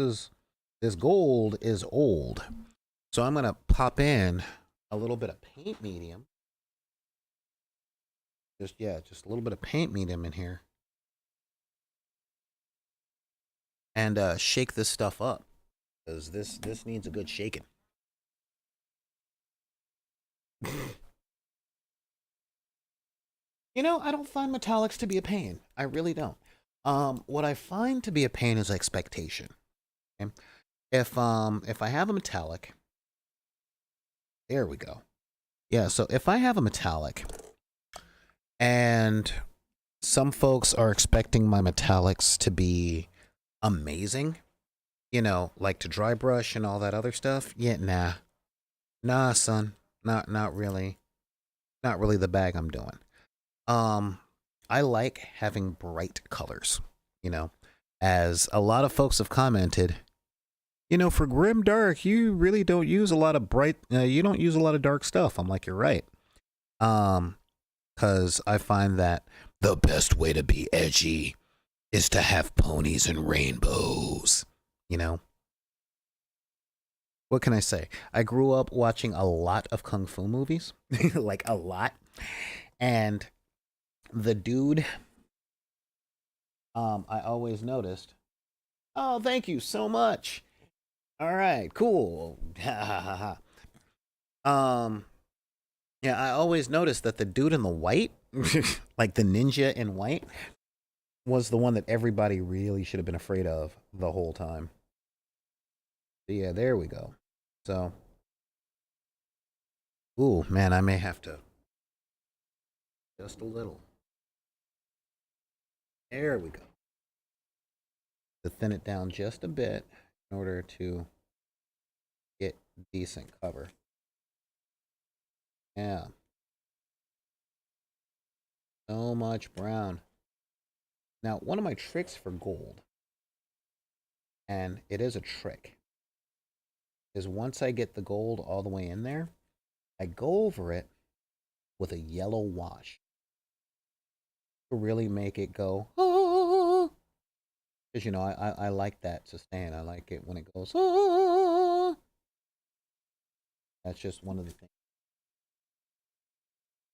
Speaker 1: gold is old. So I'm gonna pop in a little bit of paint medium. Just a little bit of paint medium in here, and shake this stuff up because this needs a good shaking. You know, I don't find metallics to be a pain. I really don't. What I find to be a pain is expectation. Okay? If I have a metallic, there we go. Yeah, so if I have a metallic and some folks are expecting my metallics to be amazing, you know, like to dry brush and all that other stuff, yeah, nah, son, not really, not really the bag I'm doing. I like having bright colors, you know, as a lot of folks have commented. You know, for grim dark, you really don't use a lot of bright. You don't use a lot of dark stuff. I'm like, you're right. Because I find that the best way to be edgy is to have ponies and rainbows. You know, what can I say? I grew up watching a lot of kung fu movies, like a lot, and the dude, I always noticed. Oh, thank you so much. All right, cool. um, yeah, I always noticed that the dude in the white, like the ninja in white, was the one that everybody really should have been afraid of the whole time. So yeah, there we go. So Ooh, man, I may have to just a little. There we go. To thin it down just a bit in order to get decent cover. Yeah. So much brown. Now, one of my tricks for gold, and it is a trick, is once I get the gold all the way in there, I go over it with a yellow wash to really make it go, ah. Because, you know, I like that sustain. I like it when it goes, ah. That's just one of the things.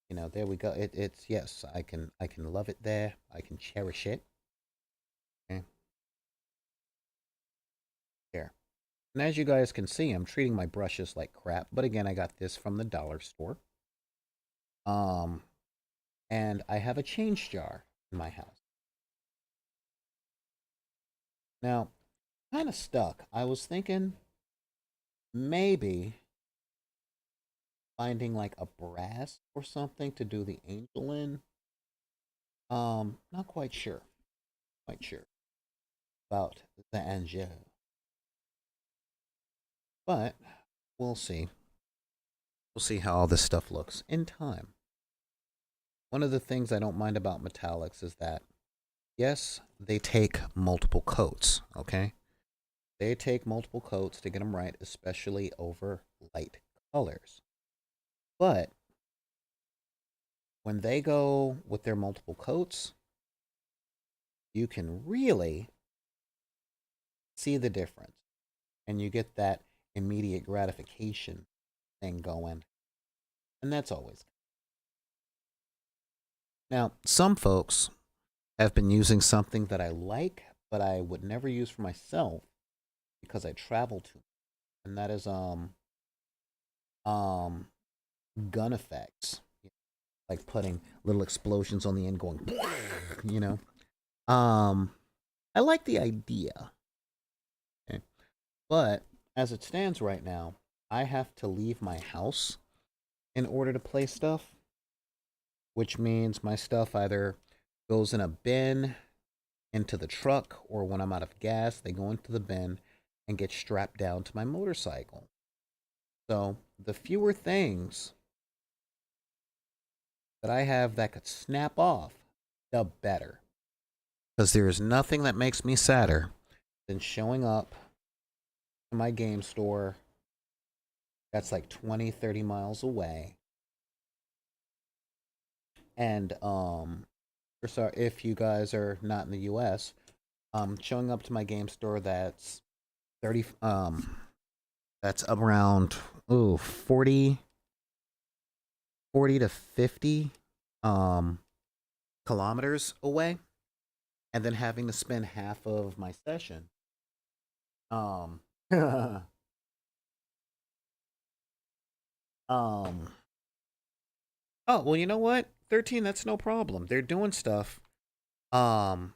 Speaker 1: You know, there we go. It's yes, I can love it there. I can cherish it. Okay. There. And as you guys can see, I'm treating my brushes like crap. But again, I got this from the dollar store. Um, and I have a change jar in my house. Now, kind of stuck. I was thinking maybe finding like a brass or something to do the angel in. Not quite sure. Quite sure about the angel. But we'll see. We'll see how all this stuff looks in time. One of the things I don't mind about metallics is that, yes, they take multiple coats, okay? They take multiple coats to get them right, especially over light colors. But when they go with their multiple coats, you can really see the difference. And you get that immediate gratification thing going. And that's always good. Now, some folks have been using something that I like, but I would never use for myself because I travel too much. And that is um gun effects. Like putting little explosions on the end going, you know. I like the idea. Okay. But as it stands right now, I have to leave my house in order to play stuff, which means my stuff either goes in a bin into the truck, or when I'm out of gas, they go into the bin and get strapped down to my motorcycle. So the fewer things that I have that could snap off, the better. Because there is nothing that makes me sadder than showing up to my game store that's like 20, 30 miles away. And or sorry, if you guys are not in the US, showing up to my game store that's 30 that's around 40 to 50 um kilometers away, and then having to spend half of my session um oh, well, you know what? 13, that's no problem. They're doing stuff. Um,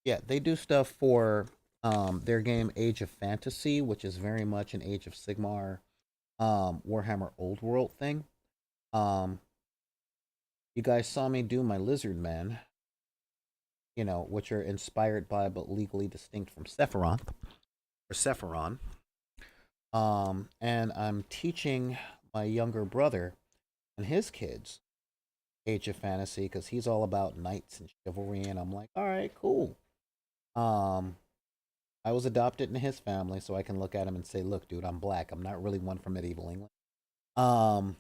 Speaker 1: yeah, they do stuff for their game Age of Fantasy, which is very much an Age of Sigmar Warhammer Old World thing. Um, you guys saw me do my Lizard Men, you know, which are inspired by but legally distinct from Sephiroth or Sephiron. And I'm teaching my younger brother and his kids Age of Fantasy because he's all about knights and chivalry, and I'm like, all right, cool. Um, I was adopted into his family, so I can look at him and say, look, dude, I'm black. I'm not really one from medieval England. Um,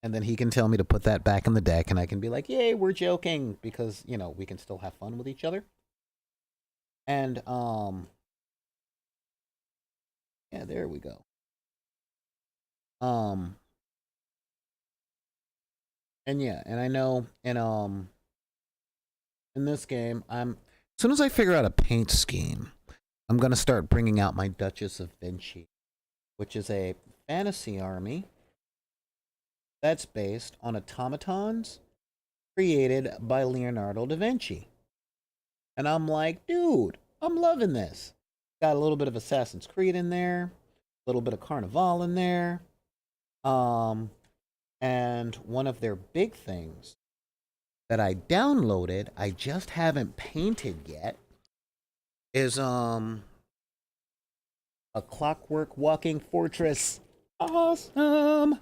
Speaker 1: and then he can tell me to put that back in the deck, and I can be like, yay, we're joking, because, you know, we can still have fun with each other. And, yeah, there we go. Um, and yeah, and I know, in this game, as soon as I figure out a paint scheme, I'm gonna start bringing out my Duchess of Vinci, which is a fantasy army that's based on automatons created by Leonardo da Vinci. And I'm like, dude, I'm loving this. Got a little bit of Assassin's Creed in there, a little bit of Carnival in there. Um, And one of their big things that I downloaded, I just haven't painted yet, is a clockwork walking fortress. Awesome.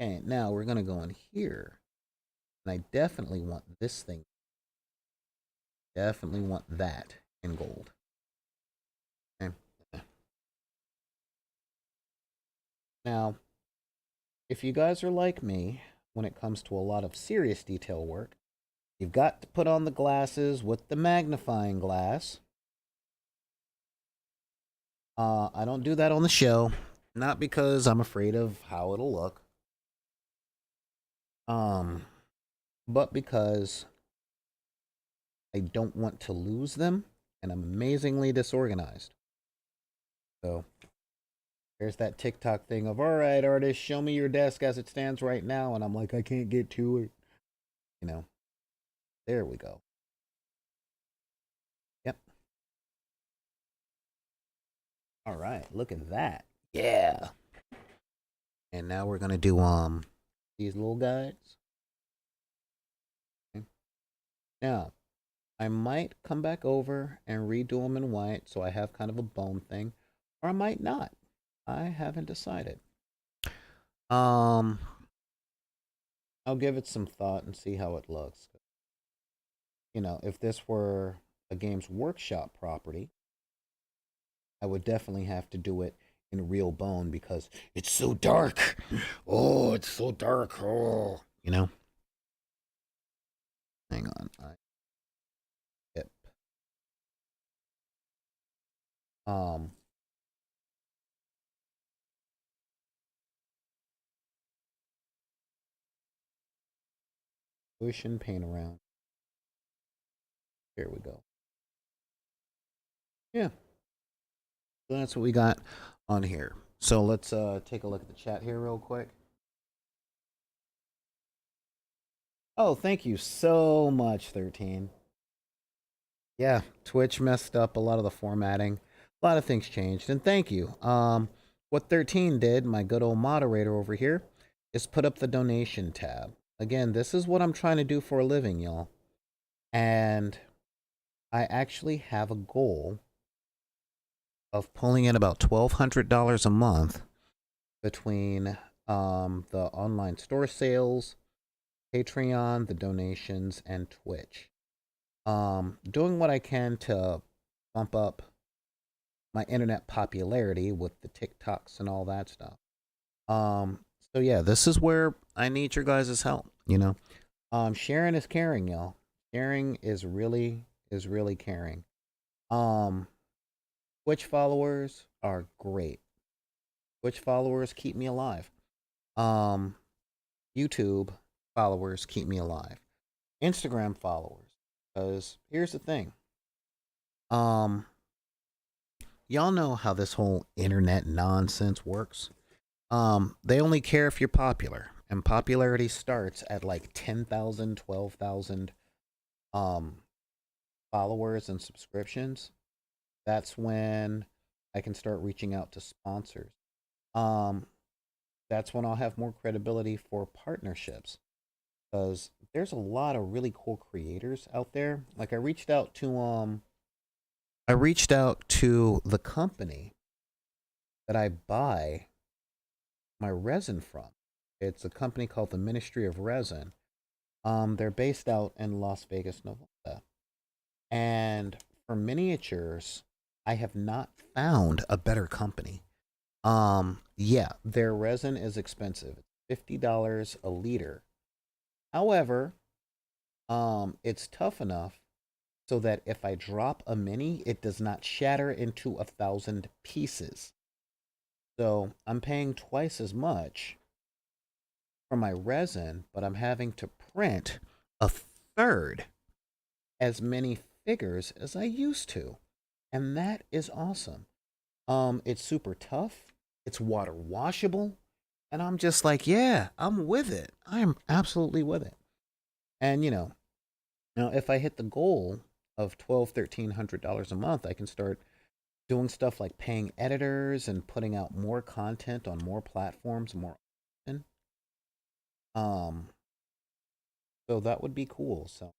Speaker 1: Okay, now we're gonna go in here. And I definitely want this thing. Definitely want that in gold. Okay. Now, if you guys are like me when it comes to a lot of serious detail work, you've got to put on the glasses with the magnifying glass. I don't do that on the show, not because I'm afraid of how it'll look, but because I don't want to lose them, and I'm amazingly disorganized. So there's that TikTok thing of, all right, artist, show me your desk as it stands right now, and I'm like, I can't get to it. You know, there we go. Yep. All right, look at that. Yeah. And now we're gonna do these little guys. Okay. Now, I might come back over and redo them in white so I have kind of a bone thing, or I might not. I haven't decided. Um, I'll give it some thought and see how it looks. You know, if this were a Games Workshop property, I would definitely have to do it in real bone because it's so dark. Oh, it's so dark. Oh, you know. Hang on. Yep. Um. Push and paint around. Here we go. Yeah. So that's what we got on here. So let's take a look at the chat here real quick. Oh, thank you so much, 13. Yeah, Twitch messed up a lot of the formatting. A lot of things changed, and thank you. What 13 did, my good old moderator over here, is put up the donation tab. Again, this is what I'm trying to do for a living, y'all. And I actually have a goal of pulling in about $1,200 a month between the online store sales, Patreon, the donations, and Twitch. Doing what I can to bump up my internet popularity with the TikToks and all that stuff. So yeah, this is where I need your guys' help, you know. Sharing is caring, y'all. Sharing is really caring. Um, Twitch followers are great. Twitch followers keep me alive. Um, YouTube followers keep me alive. Instagram followers. Because here's the thing. Y'all know how this whole internet nonsense works. They only care if you're popular. And popularity starts at like 10,000, 12,000 followers and subscriptions. That's when I can start reaching out to sponsors. Um, that's when I'll have more credibility for partnerships because there's a lot of really cool creators out there. Like I reached out to the company that I buy my resin from. It's a company called the Ministry of Resin. They're based out in Las Vegas, Nevada. And for miniatures, I have not found a better company. Yeah, their resin is expensive. It's $50 a liter. However, it's tough enough so that if I drop a mini, it does not shatter into 1,000 pieces. So I'm paying twice as much for my resin, but I'm having to print a third as many figures as I used to. And that is awesome. It's super tough. It's water washable. And I'm just like, yeah, I'm with it. I'm absolutely with it. And now if I hit the goal of $1,200-$1,300 a month, I can start doing stuff like paying editors and putting out more content on more platforms more often. Um, so that would be cool. So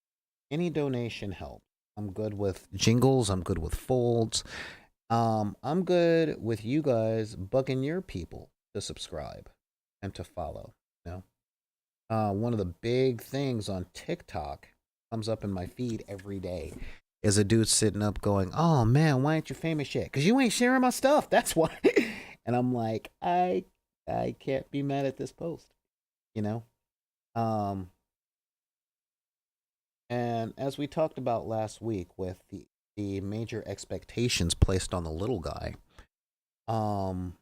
Speaker 1: any donation helps. I'm good with jingles. I'm good with folds. I'm good with you guys bugging your people to subscribe and to follow. You know, one of the big things on TikTok comes up in my feed every day is a dude sitting up going, "Oh man, why ain't you famous yet? Cause you ain't sharing my stuff. That's why." And I'm like, I can't be mad at this post. You know. Um, and as we talked about last week with the major expectations placed on the little guy, um,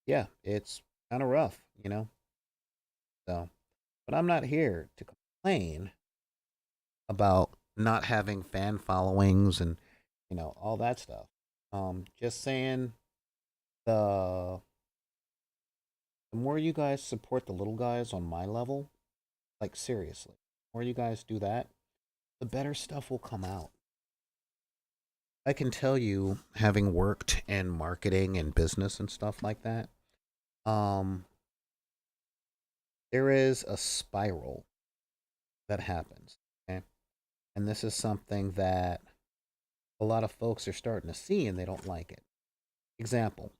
Speaker 1: yeah, it's kind of rough, you know. So, but I'm not here to complain about not having fan followings and all that stuff. Just saying the the more you guys support the little guys on my level, like seriously, the more you guys do that, the better stuff will come out. I can tell you, having worked in marketing and business and stuff like that, um, there is a spiral that happens. Okay. And this is something that a lot of folks are starting to see and they don't like it. Example: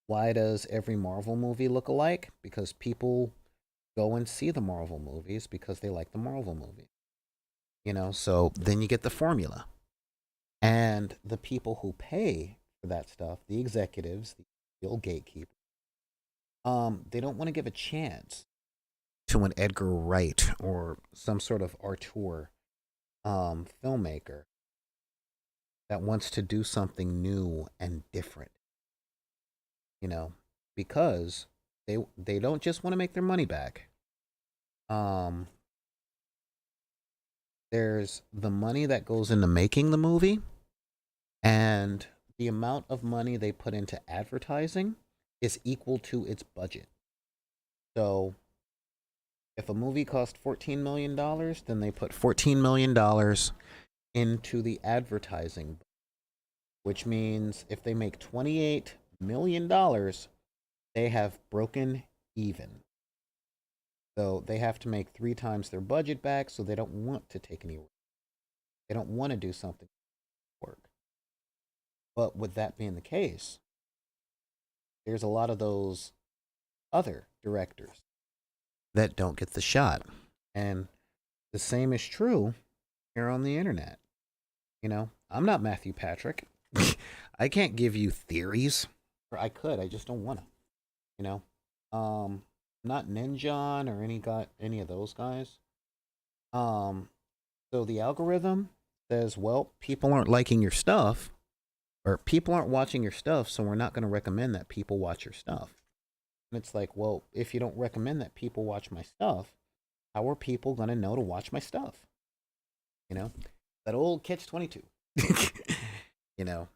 Speaker 1: why does every Marvel movie look alike? Because people go and see the Marvel movies because they like the Marvel movies. So then you get the formula. And the people who pay for that stuff, the executives, the real gatekeepers, they don't want to give a chance to an Edgar Wright or some sort of auteur filmmaker that wants to do something new and different, you know, because they don't just want to make their money back. Um, there's the money that goes into making the movie, and the amount of money they put into advertising is equal to its budget. So if a movie cost $14 million, then they put $14 million into the advertising, which means if they make $28 million, they have broken even. So they have to make 3 times their budget back, so they don't want to take any work. They don't want to do something work. But with that being the case, there's a lot of those other directors that don't get the shot. And the same is true here on the internet. I'm not Matthew Patrick. I can't give you theories. Or I could, I just don't want to. You know, not Ninjon or any of those guys. Um, so the algorithm says, well, people aren't liking your stuff, or people aren't watching your stuff, so we're not going to recommend that people watch your stuff. And it's like, well, if you don't recommend that people watch my stuff, how are people going to know to watch my stuff? You know, that old catch 22. you know,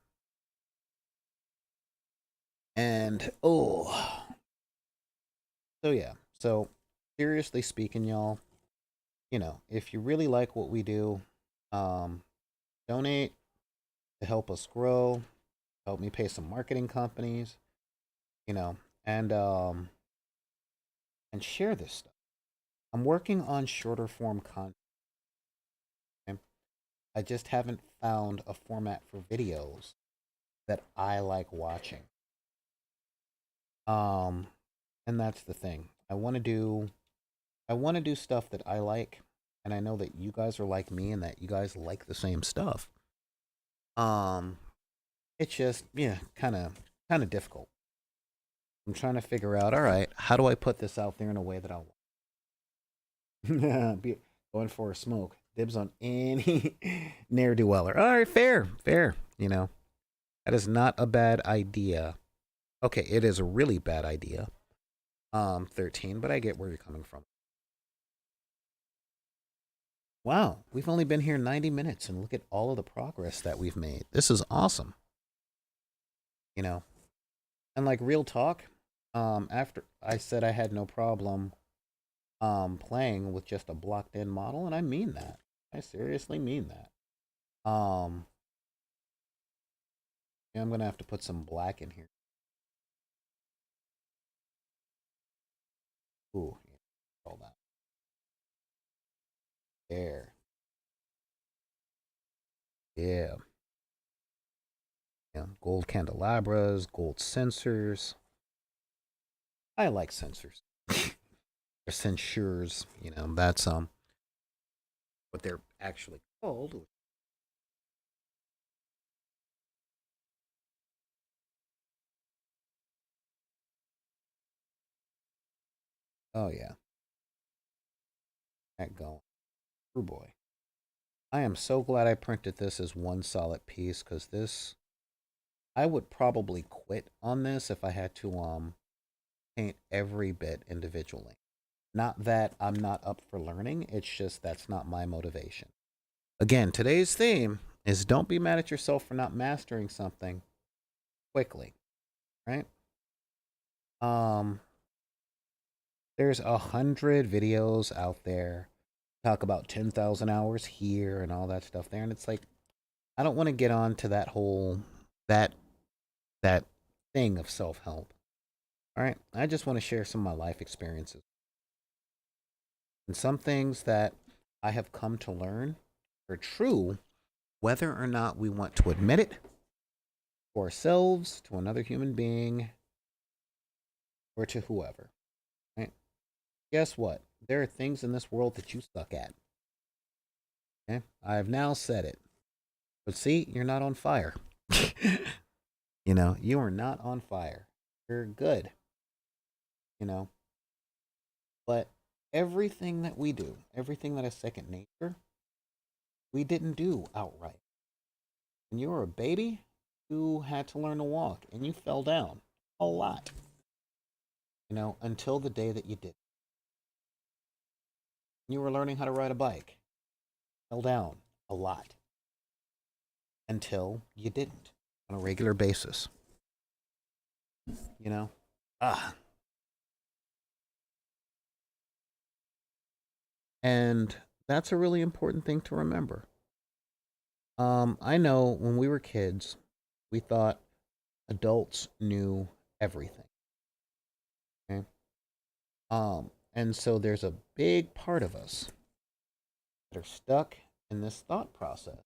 Speaker 1: and so yeah. So seriously speaking, y'all, if you really like what we do, um, donate to help us grow, help me pay some marketing companies, you know, and um, and share this stuff. I'm working on shorter form content. Okay? I just haven't found a format for videos that I like watching. Um, and that's the thing. I want to do stuff that I like, and I know that you guys are like me and that you guys like the same stuff. Um, it's just yeah, kind of difficult. I'm trying to figure out, all right, how do I put this out there in a way that I'll be going for a smoke. Dibs on any ne'er do weller. All right, fair, fair. That is not a bad idea. Okay, it is a really bad idea. 13, but I get where you're coming from. Wow, we've only been here 90 minutes and look at all of the progress that we've made. This is awesome. You know, and like real talk, after I said I had no problem playing with just a blocked in model, and I mean that. I seriously mean that. Um yeah, I'm gonna have to put some black in here. Ooh, yeah, There. Yeah. Yeah. Gold candelabras, gold sensors. I like sensors. Or censures, that's what they're actually called. Oh yeah. That going. Oh boy. I am so glad I printed this as one solid piece because this I would probably quit on this if I had to paint every bit individually. Not that I'm not up for learning, it's just that's not my motivation. Again, today's theme is don't be mad at yourself for not mastering something quickly, right? Um there's 100 videos out there talk about 10,000 hours here and all that stuff there, and it's like I don't want to get on to that whole that that thing of self-help. All right, I just want to share some of my life experiences and some things that I have come to learn are true, whether or not we want to admit it to ourselves, to another human being, or to whoever. Right? Guess what? There are things in this world that you suck at. Okay, I have now said it, but see, you're not on fire. You are not on fire. You're good. You know, but everything that we do, everything that is second nature, we didn't do outright. When you were a baby, you had to learn to walk and you fell down a lot, until the day that you did. You were learning how to ride a bike, fell down a lot until you didn't on a regular basis. You know? Ah. And that's a really important thing to remember. I know when we were kids, we thought adults knew everything. Okay. And so there's a big part of us that are stuck in this thought process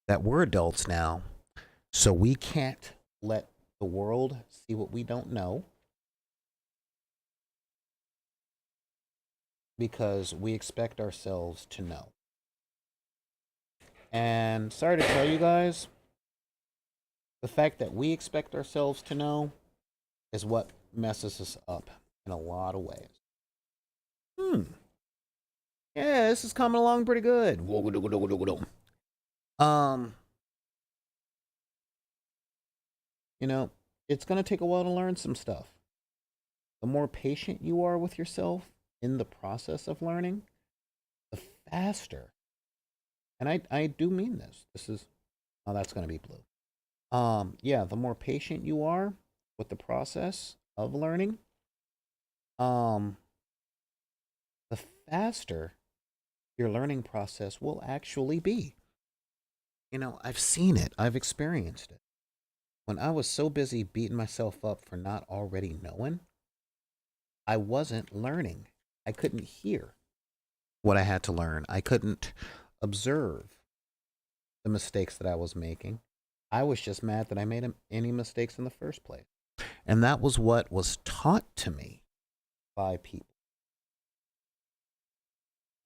Speaker 1: that we're adults now, so we can't let the world see what we don't know because we expect ourselves to know. And sorry to tell you guys, the fact that we expect ourselves to know is what messes us up in a lot of ways. Yeah, this is coming along pretty good. Um, it's going to take a while to learn some stuff. The more patient you are with yourself in the process of learning, the faster. And I do mean this. This is oh, that's going to be blue. Yeah, the more patient you are with the process of learning, um, the faster your learning process will actually be. I've seen it. I've experienced it. When I was so busy beating myself up for not already knowing, I wasn't learning. I couldn't hear what I had to learn. I couldn't observe the mistakes that I was making. I was just mad that I made any mistakes in the first place. And that was what was taught to me by people.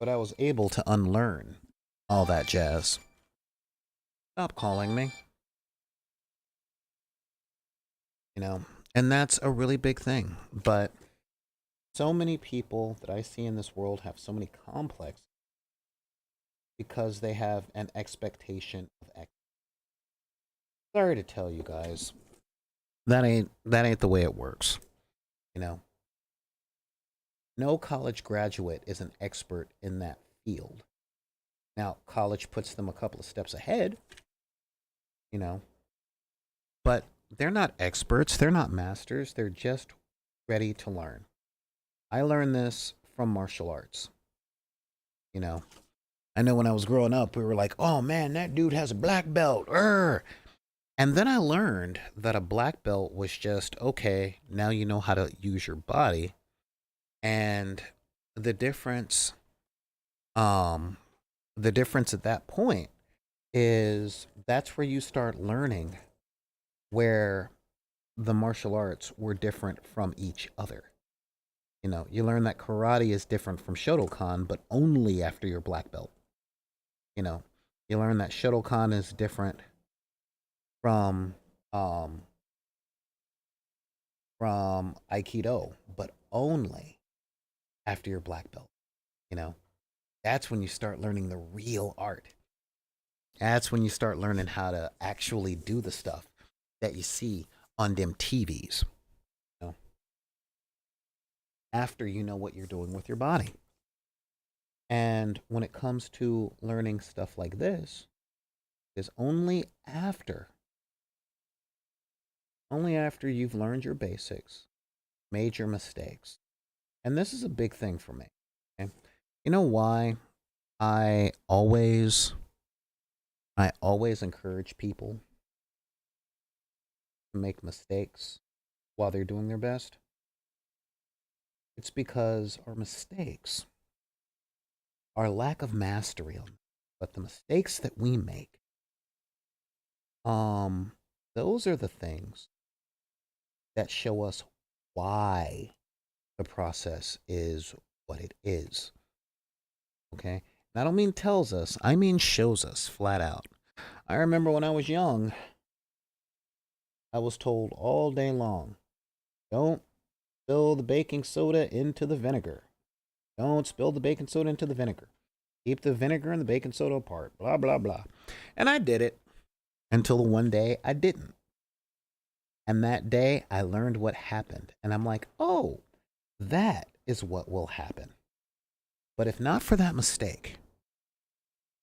Speaker 1: But I was able to unlearn all that jazz. Stop calling me. And that's a really big thing. But so many people that I see in this world have so many complexes because they have an expectation of excellence. Sorry to tell you guys, that ain't the way it works. You know, no college graduate is an expert in that field. Now, college puts them a couple of steps ahead, you know, but they're not experts, they're not masters, they're just ready to learn. I learned this from martial arts. You know, I know when I was growing up, we were like, oh man, that dude has a black belt. And then I learned that a black belt was just, okay, now you know how to use your body. And the difference the difference at that point is that's where you start learning where the martial arts were different from each other. You know, you learn that karate is different from Shotokan, but only after your black belt. You know, you learn that Shotokan is different from um Aikido, but only after your black belt. You know, that's when you start learning the real art. That's when you start learning how to actually do the stuff that you see on them TVs. You know, after you know what you're doing with your body. And when it comes to learning stuff like this, is only after you've learned your basics, made your mistakes. And this is a big thing for me. Okay? You know why I always encourage people to make mistakes while they're doing their best? It's because our mistakes, our lack of mastery on them, but the mistakes that we make, those are the things that show us why the process is what it is. Okay? And I don't mean tells us, I mean shows us flat out. I remember when I was young, I was told all day long, don't spill the baking soda into the vinegar. Don't spill the baking soda into the vinegar. Keep the vinegar and the baking soda apart. Blah, blah, blah. And I did it until the one day I didn't. And that day I learned what happened. And I'm like, oh, that is what will happen. But if not for that mistake,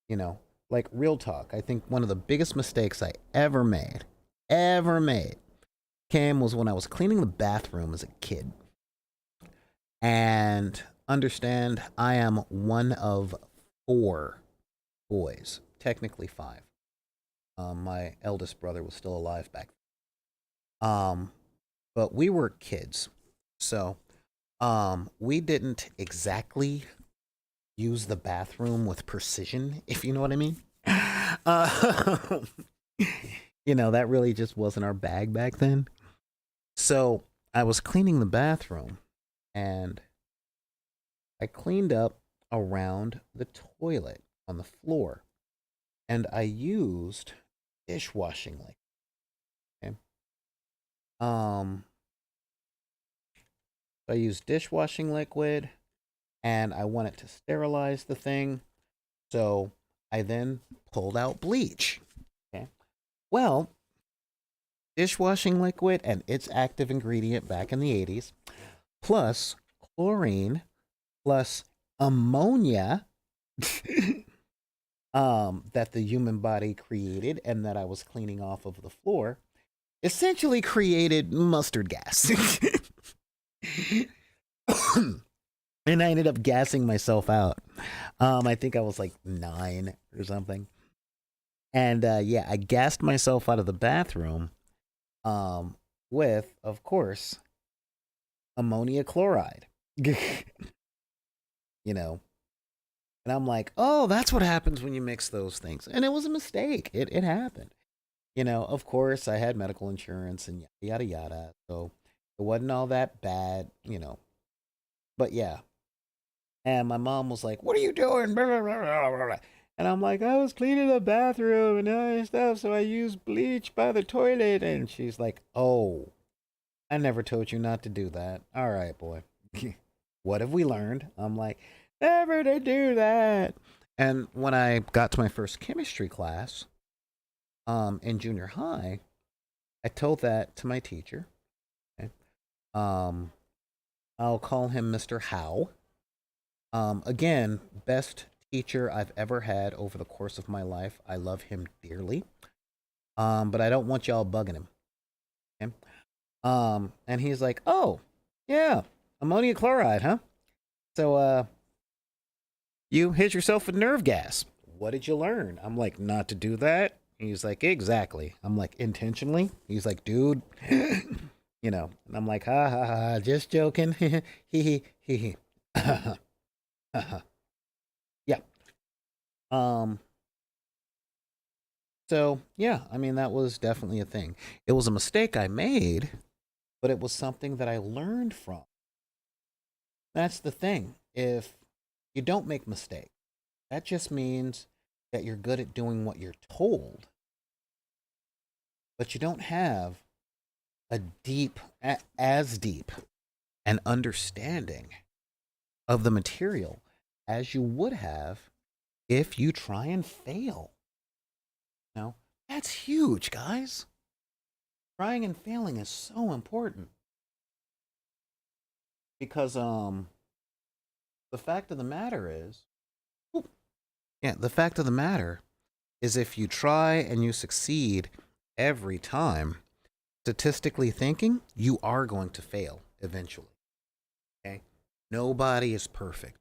Speaker 1: you know, like real talk, I think one of the biggest mistakes I ever made, was when I was cleaning the bathroom as a kid. And understand, I am one of 4 boys, technically 5. My eldest brother was still alive back then. But we were kids, so we didn't exactly use the bathroom with precision, if you know what I mean. You know, that really just wasn't our bag back then. So I was cleaning the bathroom, and I cleaned up around the toilet on the floor, and I used dishwashing liquid. Okay. I used dishwashing liquid, and I wanted to sterilize the thing, so I then pulled out bleach. Okay. Well, dishwashing liquid and its active ingredient back in the 80s, plus chlorine, plus ammonia that the human body created and that I was cleaning off of the floor, essentially created mustard gas. And I ended up gassing myself out. I think I was like 9 or something. And yeah, I gassed myself out of the bathroom with, of course, ammonia chloride. You know, and I'm like, oh, that's what happens when you mix those things. And it was a mistake. It happened. You know, of course, I had medical insurance and yada, yada, yada. So it wasn't all that bad, you know. But yeah. And my mom was like, what are you doing? Blah, blah, blah, blah, blah. And I'm like, I was cleaning the bathroom and all that stuff. So I used bleach by the toilet. And she's like, oh, I never told you not to do that. All right, boy. What have we learned? I'm like, never to do that. And when I got to my first chemistry class in junior high, I told that to my teacher. Okay? I'll call him Mr. Howe. Again, best teacher I've ever had over the course of my life. I love him dearly. But I don't want y'all bugging him. Okay? And he's like, oh, yeah, ammonia chloride, huh? So, you hit yourself with nerve gas. What did you learn? I'm like, not to do that. He's like, exactly. I'm like, intentionally? He's like, dude, you know. And I'm like, ha ha ha, just joking. Hee hee hee hee. Yeah. Um, so yeah, I mean, that was definitely a thing. It was a mistake I made, but it was something that I learned from. That's the thing. If you don't make mistakes, that just means that you're good at doing what you're told, but you don't have a as deep an understanding of the material as you would have if you try and fail. Now, that's huge, guys. Trying and failing is so important because the fact of the matter is, the fact of the matter is if you try and you succeed every time, statistically thinking, you are going to fail eventually. Okay? Nobody is perfect.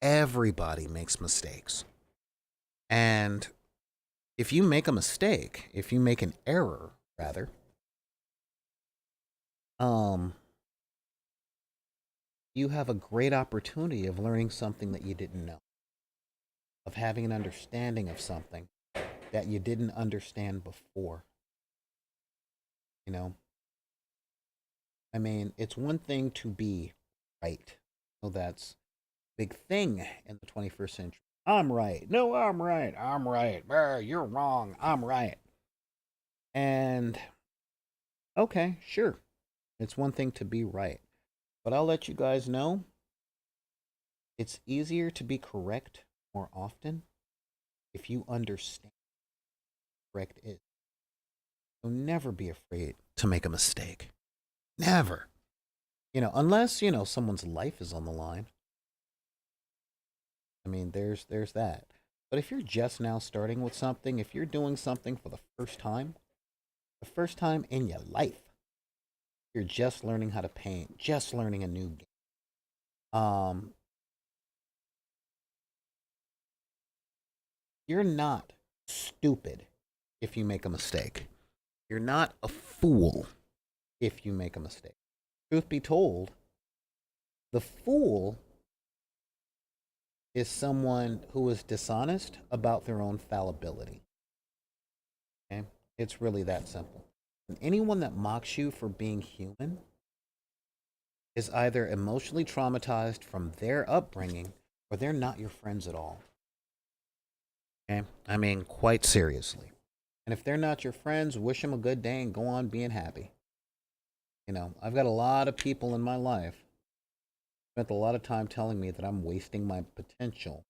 Speaker 1: Everybody makes mistakes. And if you make a mistake, if you make an error, rather, um, you have a great opportunity of learning something that you didn't know, of having an understanding of something that you didn't understand before. You know, I mean, it's one thing to be right. So that's a big thing in the 21st century. I'm right. No, I'm right. I'm right. You're wrong. I'm right. And okay, sure. It's one thing to be right. But I'll let you guys know it's easier to be correct more often if you understand what correct is. So never be afraid to make a mistake. Never. Unless, someone's life is on the line. I mean, there's that. But if you're just now starting with something, if you're doing something for the first time in your life, you're just learning how to paint, just learning a new game. Um, you're not stupid if you make a mistake. You're not a fool if you make a mistake. Truth be told, the fool is someone who is dishonest about their own fallibility. Okay? It's really that simple. And anyone that mocks you for being human is either emotionally traumatized from their upbringing or they're not your friends at all. Okay? I mean, quite seriously. And if they're not your friends, wish them a good day and go on being happy. I've got a lot of people in my life spent a lot of time telling me that I'm wasting my potential,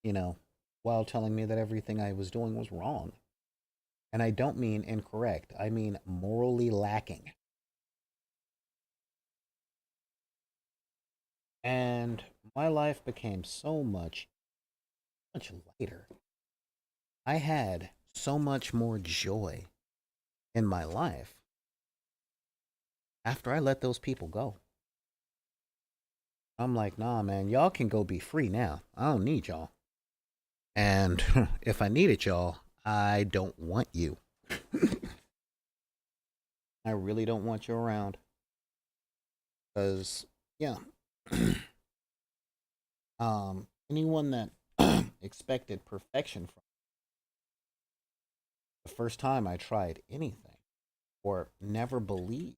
Speaker 1: you know, while telling me that everything I was doing was wrong. And I don't mean incorrect, I mean morally lacking. And my life became so much lighter. I had so much more joy in my life after I let those people go. I'm like, nah, man, y'all can go be free now. I don't need y'all. And if I needed y'all, I don't want you. I really don't want you around. Because, yeah. Anyone that expected perfection from the first time I tried anything, or never believed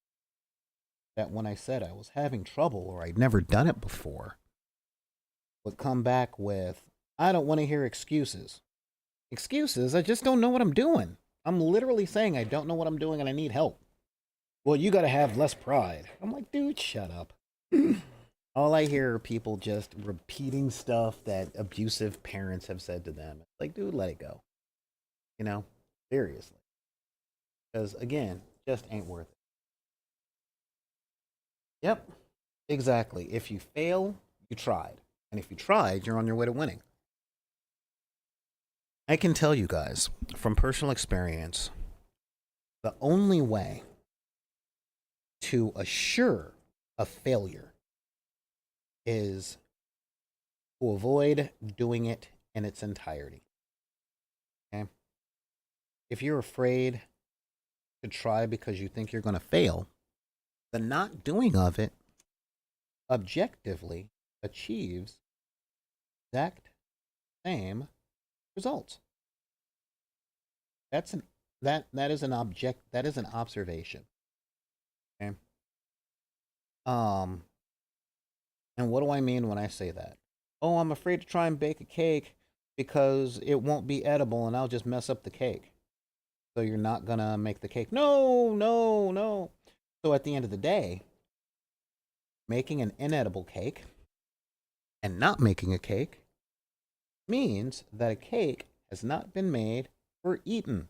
Speaker 1: that when I said I was having trouble or I'd never done it before, would come back with, I don't want to hear excuses. Excuses? I just don't know what I'm doing. I'm literally saying I don't know what I'm doing and I need help. Well, you gotta have less pride. I'm like, dude, shut up. All I hear are people just repeating stuff that abusive parents have said to them. Like, dude, let it go. You know? Seriously. Because, again, just ain't worth it. Yep, exactly. If you fail, you tried. And if you tried, you're on your way to winning. I can tell you guys from personal experience the only way to assure a failure is to avoid doing it in its entirety. Okay? If you're afraid to try because you think you're going to fail, the not doing of it objectively achieves exact same results. That's an that is an object that is an observation. Okay. Um, and what do I mean when I say that? Oh, I'm afraid to try and bake a cake because it won't be edible and I'll just mess up the cake. So you're not gonna make the cake. No, no, no. So at the end of the day, making an inedible cake and not making a cake means that a cake has not been made or eaten.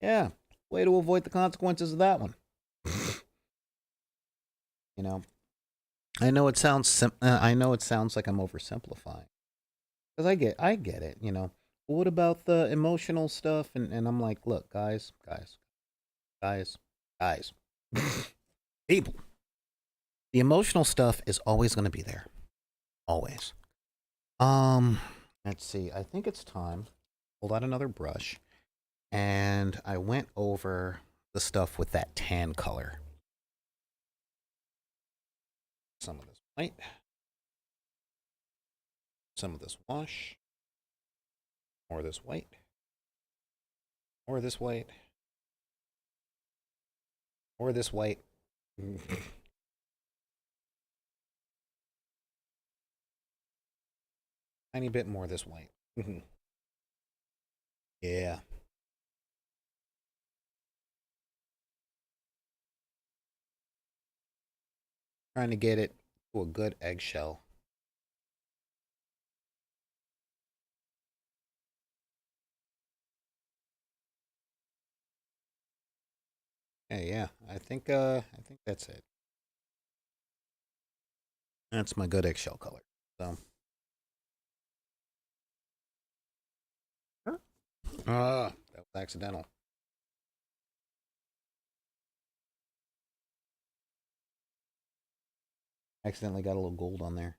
Speaker 1: Yeah, way to avoid the consequences of that one. You know, I know it sounds like I'm oversimplifying because I get it. You know, but what about the emotional stuff? And I'm like, look, guys, guys, people. The emotional stuff is always going to be there, always. Um, let's see. I think it's time. Pulled out another brush, and I went over the stuff with that tan color. Some of this white, some of this wash, more of this white, more of this white, more of this white. Tiny bit more of this white. Yeah. Trying to get it to a good eggshell. Yeah. I think that's it. That's my good eggshell color. So that was accidental. Accidentally got a little gold on there.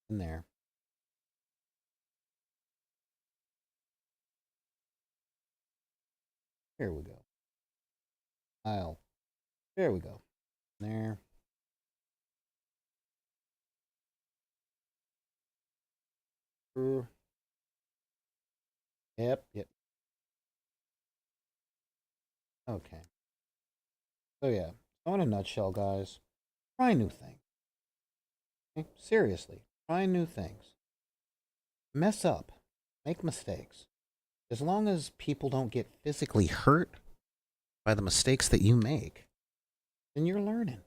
Speaker 1: In there. Here we go. I'll. There we go. There. Yep. Yep. Okay. So yeah. So in a nutshell, guys, try new things. Okay? Seriously, try new things. Mess up. Make mistakes. As long as people don't get physically hurt by the mistakes that you make, then you're learning.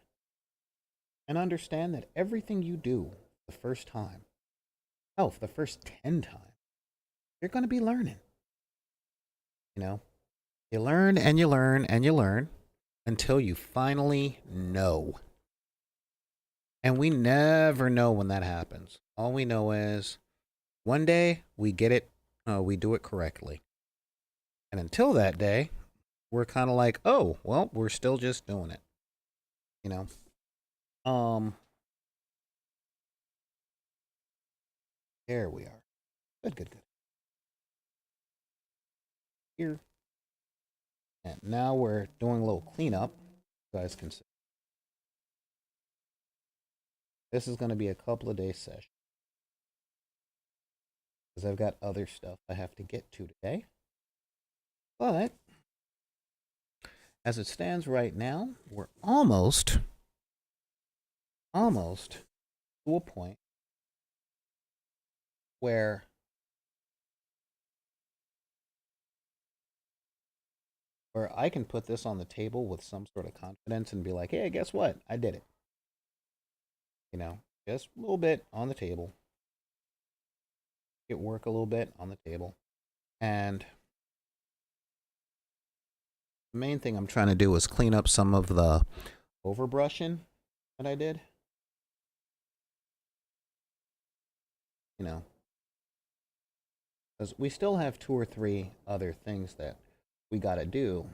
Speaker 1: And understand that everything you do the first time, hell, for the first 10 times, you're going to be learning. You know, you learn and you learn and you learn until you finally know. And we never know when that happens. All we know is one day we get it, we do it correctly. And until that day, we're kind of like, oh, well, we're still just doing it. You know? Um, there we are. Good, good, good. Here. And now we're doing a little cleanup. You guys can see. This is going to be a couple of days session because I've got other stuff I have to get to today. But as it stands right now, we're almost to a point where I can put this on the table with some sort of confidence and be like, hey, guess what? I did it. You know, just a little bit on the table. Get work a little bit on the table. And the main thing I'm trying to do is clean up some of the overbrushing that I did. You know, because we still have two or three other things that we got to do.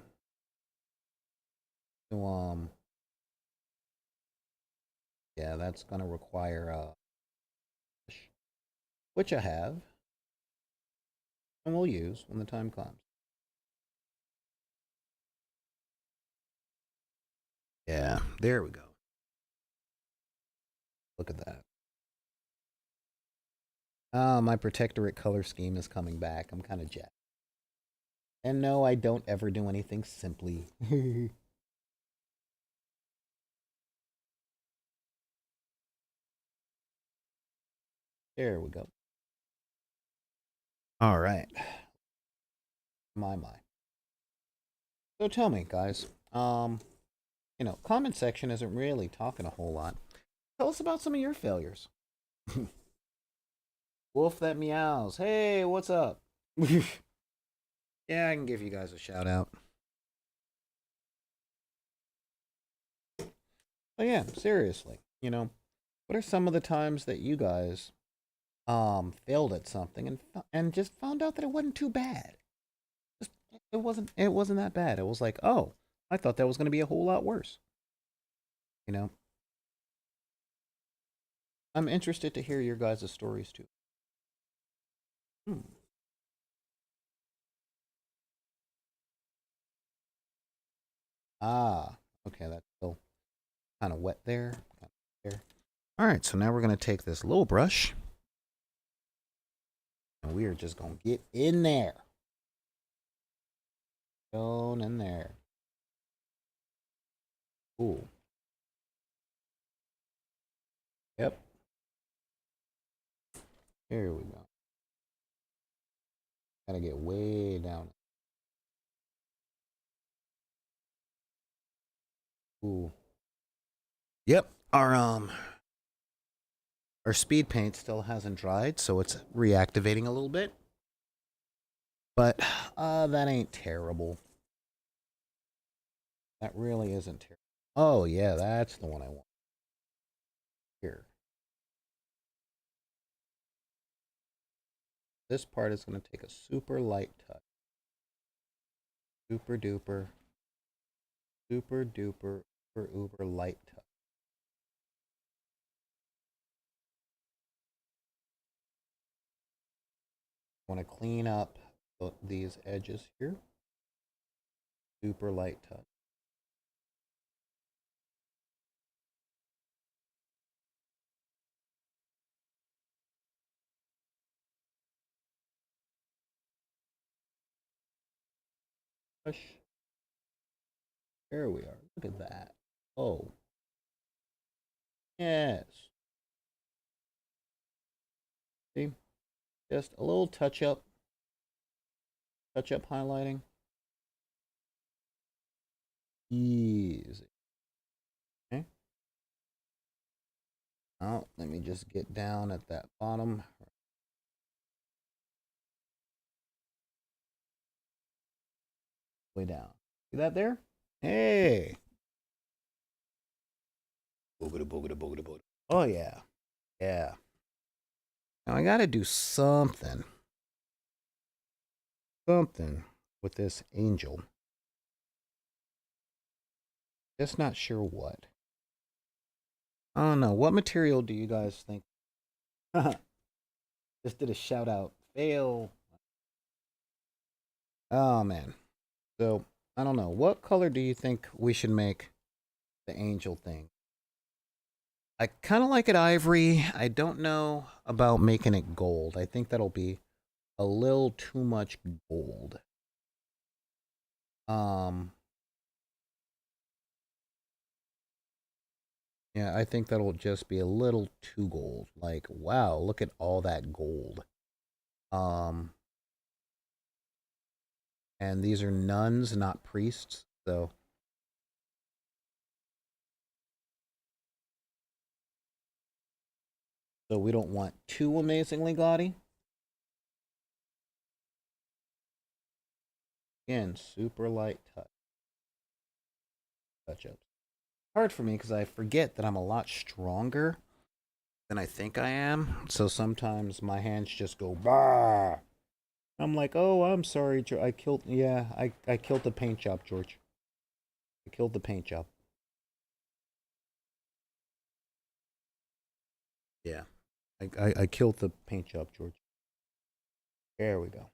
Speaker 1: So, yeah, that's gonna require which I have, and will use when the time comes. Yeah, there we go. Look at that. My protectorate color scheme is coming back. I'm kind of jacked. And no, I don't ever do anything simply. There we go. All right. My. So tell me, guys. Comment section isn't really talking a whole lot. Tell us about some of your failures. Wolf that meows. Hey, what's up? Yeah, I can give you guys a shout out. But yeah, seriously, what are some of the times that you guys failed at something and just found out that it wasn't too bad? Just, it wasn't that bad. It was like, oh, I thought that was going to be a whole lot worse. I'm interested to hear your guys' stories too. Hmm. Ah, okay, that's still kind of wet there. All right, so now we're going to take this little brush and we are just going to get in there. Going in there. Ooh. Yep. Here we go. Gotta get way down. Ooh. Yep. Our speed paint still hasn't dried, so it's reactivating a little bit. But that ain't terrible. That really isn't terrible. Oh yeah, that's the one I want. Here. This part is going to take a super light touch. Super duper. Super duper uber light touch. I want to clean up these edges here. Super light touch. Push. There we are. Look at that. Oh. Yes. See? Just a little touch up highlighting. Easy. Okay. Now, let me just get down at that bottom. Way down. See that there? Hey. Boogada, boogada, boogada, boogada. Oh, yeah. Yeah. Now, I gotta do something. Something with this angel. Just not sure what. I don't know. What material do you guys think? Just did a shout out. Fail. Oh, man. So, I don't know. What color do you think we should make the angel thing? I kind of like it ivory. I don't know about making it gold. I think that'll be a little too much gold. Yeah, I think that'll just be a little too gold. Like, wow, look at all that gold. And these are nuns, not priests, so we don't want too amazingly gaudy. Again, super light touch-ups. Hard for me because I forget that I'm a lot stronger than I think I am. So sometimes my hands just go bah. I'm like, oh, I'm sorry, I killed. Yeah, I killed the paint job, George. I killed the paint job. Yeah. I killed the paint job, George. There we go.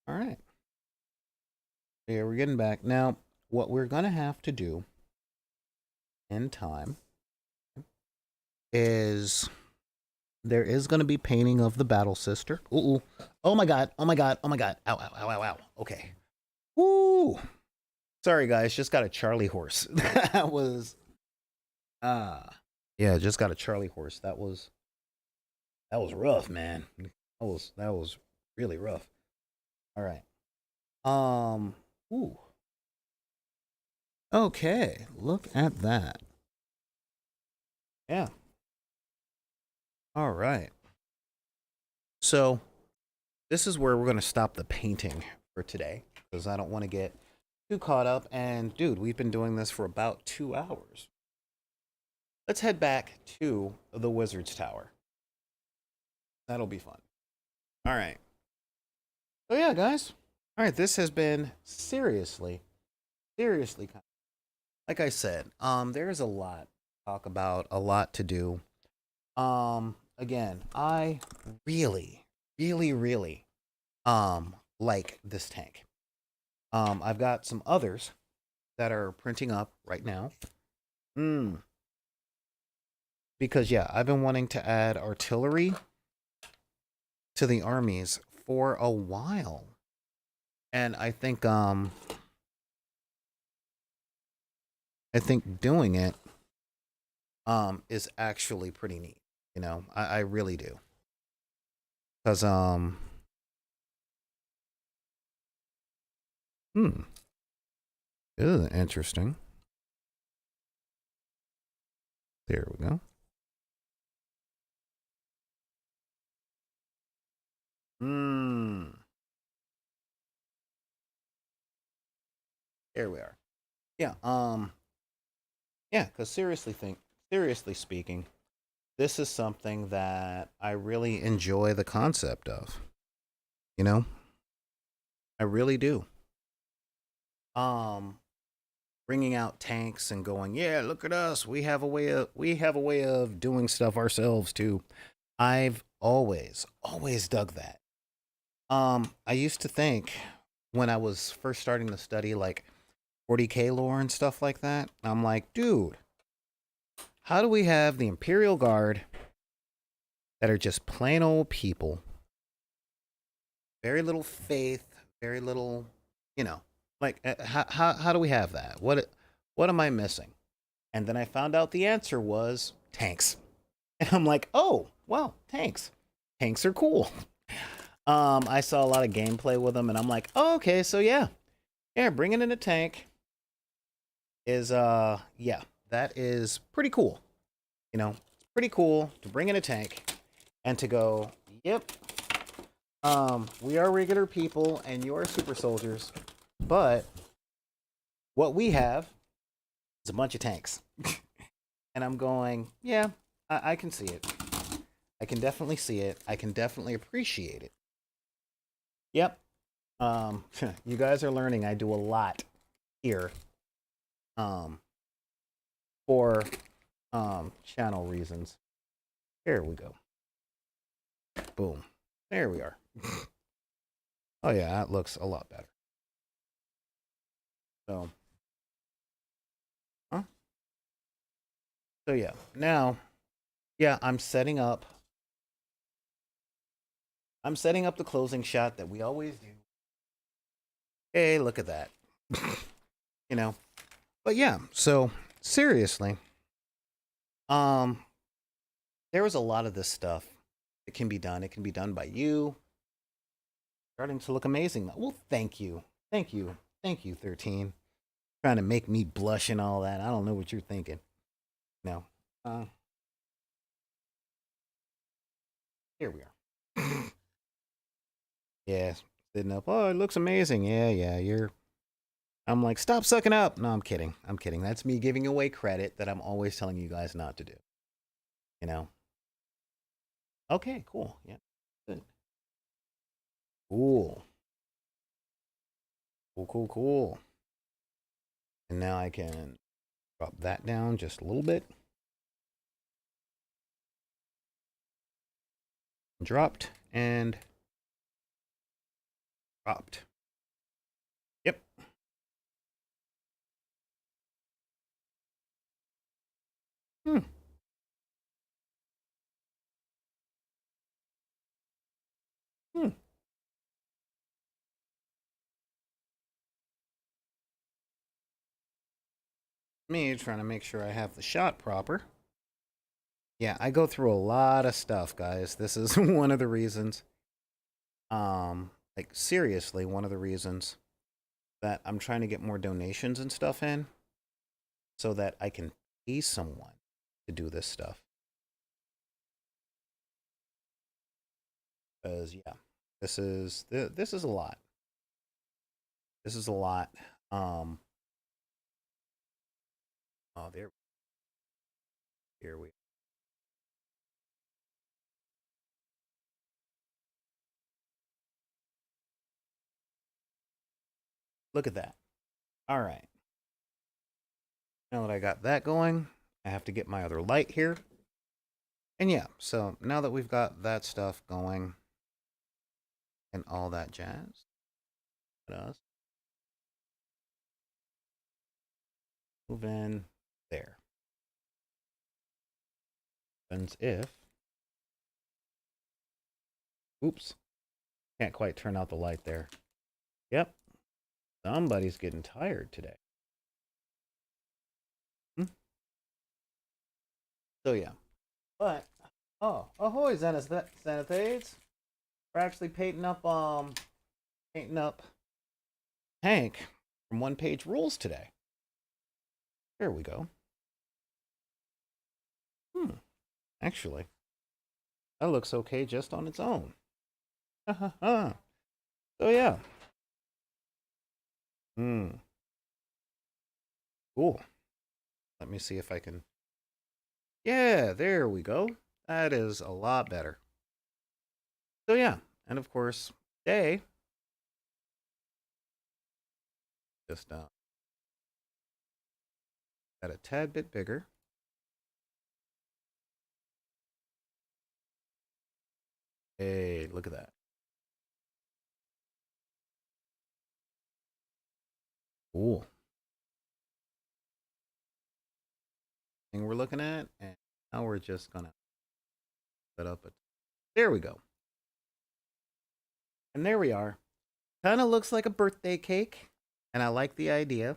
Speaker 1: All right. Yeah, we're getting back. Now, what we're going to have to do in time is there is going to be painting of the battle sister. Ooh, ooh. Oh my god. Oh my god. Oh my god. Ow, ow, ow, ow, ow. Okay. Woo. Sorry, guys. Just got a Charlie horse. That was yeah, just got a Charlie horse. That was rough, man. That was really rough. All right. Ooh. Okay, look at that. Yeah. All right. So, this is where we're going to stop the painting for today because I don't want to get too caught up. And, dude, we've been doing this for about 2 hours. Let's head back to the Wizard's Tower. That'll be fun. All right. So, yeah, guys. All right, this has been seriously kind of, like I said, there's a lot to talk about, a lot to do. Again, I really like this tank. I've got some others that are printing up right now. Because yeah, I've been wanting to add artillery to the armies for a while. And I think doing it is actually pretty neat. You know, I really do. Cause this is interesting. There we go. There we are. Yeah, yeah, because seriously speaking, this is something that I really enjoy the concept of. You know, I really do. Um, Bringing out tanks and going, yeah, look at us. We have a way of doing stuff ourselves too. I've always dug that. I used to think when I was first starting to study like 40K lore and stuff like that, I'm like, dude, how do we have the Imperial Guard that are just plain old people, very little faith, very little, you know, like how do we have that? What am I missing? And then I found out the answer was tanks. And I'm like, oh, well, tanks. Tanks are cool. I saw a lot of gameplay with them, and I'm like, oh, okay, so yeah, bringing in a tank is yeah, that is pretty cool. You know, it's pretty cool to bring in a tank and to go, yep, we are regular people and you are super soldiers, but what we have is a bunch of tanks. And I'm going, yeah, I can see it. I can definitely see it. I can definitely appreciate it. Yep. You guys are learning I do a lot here. Um, for channel reasons. Here we go. Boom. There we are. Oh yeah, that looks a lot better. So, huh? So yeah, now, yeah, I'm setting up the closing shot that we always do. Hey, look at that. You know. But yeah, so seriously, um, there was a lot of this stuff that can be done. It can be done by you. Starting to look amazing. Well, thank you. Thank you. Thank you, 13. Trying to make me blush and all that. I don't know what you're thinking. No. Here we are. Yeah, sitting up. Oh, it looks amazing. Yeah, you're. I'm like, stop sucking up. No, I'm kidding. I'm kidding. That's me giving away credit that I'm always telling you guys not to do. You know? Okay, cool. Yeah. Good. Cool. Cool. And now I can drop that down just a little bit. Dropped and dropped. Yep. Hmm. Hmm. Me trying to make sure I have the shot proper. Yeah, I go through a lot of stuff, guys. This is one of the reasons. Like seriously, one of the reasons that I'm trying to get more donations and stuff in so that I can pay someone to do this stuff. Because yeah, this is a lot. This is a lot. Oh, here we. Look at that. All right. Now that I got that going, I have to get my other light here. And yeah, so now that we've got that stuff going and all that jazz, let us move in there. Happens if, oops, can't quite turn out the light there. Yep, somebody's getting tired today. So yeah, but oh, ahoy, Xanathades! We're actually painting up Hank from One Page Rules today. There we go. Actually, that looks okay just on its own. So yeah. Cool. Let me see if I can. Yeah, there we go. That is a lot better. So yeah, and of course, today, just got a tad bit bigger. Hey, look at that. Cool. Thing we're looking at, and now we're just gonna set up it. There we go. And there we are. Kind of looks like a birthday cake, and I like the idea.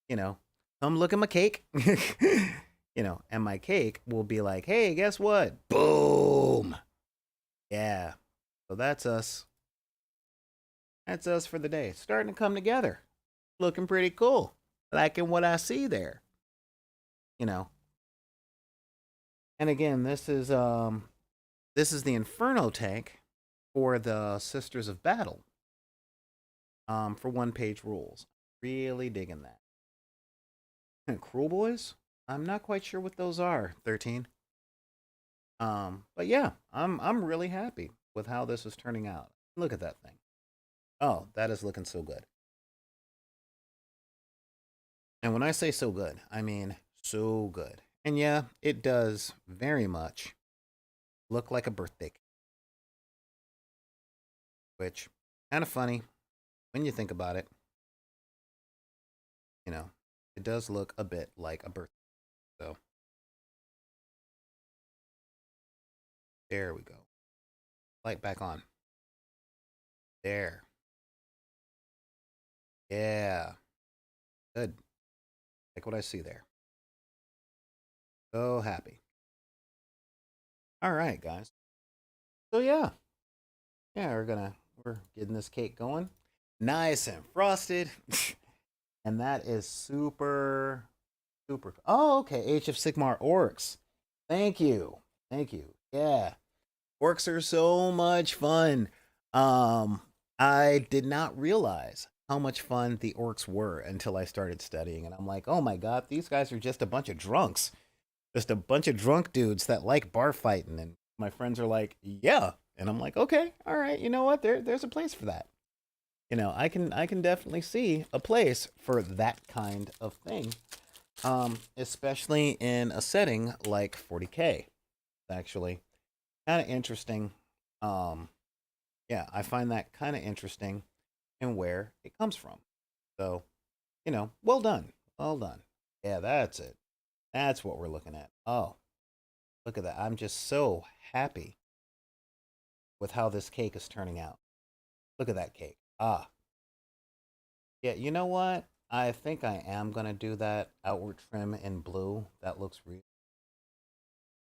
Speaker 1: You know, come look at my cake. You know, and my cake will be like, hey, guess what? Boom. Yeah. So that's us. That's us for the day. It's starting to come together. Looking pretty cool. Liking what I see there. You know. And again, this is the Inferno tank for the Sisters of Battle. For One Page Rules. Really digging that. And Cruel Boys? I'm not quite sure what those are, 13. But yeah, I'm really happy with how this is turning out. Look at that thing. Oh, that is looking so good. And when I say so good, I mean so good. And yeah, it does very much look like a birthday cake, which kind of funny when you think about it. You know, it does look a bit like a birthday. So there we go. Light back on. There. Yeah. Good. Like what I see there. So happy. All right, guys. So yeah. Yeah, we're getting this cake going. Nice and frosted. And that is super super. Oh, okay. Age of Sigmar orcs. Thank you. Thank you. Yeah. Orcs are so much fun. I did not realize how much fun the orcs were until I started studying, and I'm like, oh my god, these guys are just a bunch of drunks, just a bunch of drunk dudes that like bar fighting. And my friends are like, yeah, and I'm like, okay, all right, you know what? There's a place for that. I can definitely see a place for that kind of thing, especially in a setting like 40K. Actually, kind of interesting. Um, yeah, I find that kind of interesting and where it comes from. So, well done. Well done. Yeah, that's it. That's what we're looking at. Oh, look at that. I'm just so happy with how this cake is turning out. Look at that cake. Ah, yeah, you know what? I think I am going to do that outward trim in blue. That looks real.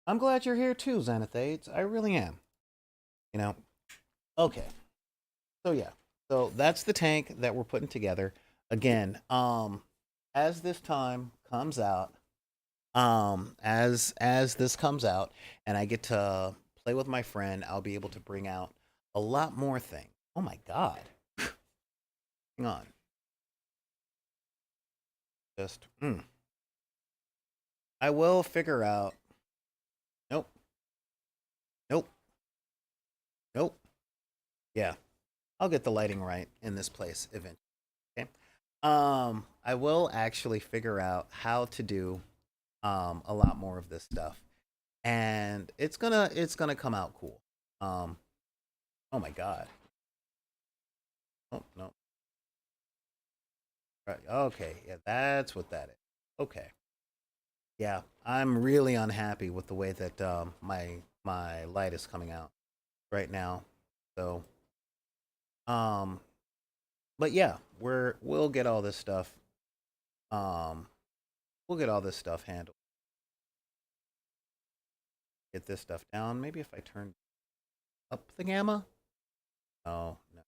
Speaker 1: I'm glad you're here too, Xanathades. I really am. You know? Okay. So, yeah. So, that's the tank that we're putting together. Again, as this time comes out, as this comes out and I get to play with my friend, I'll be able to bring out a lot more things. Oh my god. Hang on. Just I will figure out. Nope. Nope. Nope. Yeah. I'll get the lighting right in this place eventually. Okay. I will actually figure out how to do a lot more of this stuff. And it's gonna come out cool. Um oh my god. Oh no. Right. Okay. Yeah, that's what that is. Okay. Yeah, I'm really unhappy with the way that my light is coming out right now. So, um, but yeah, we'll get all this stuff. Um, we'll get all this stuff handled. Get this stuff down. Maybe if I turn up the gamma. Oh no.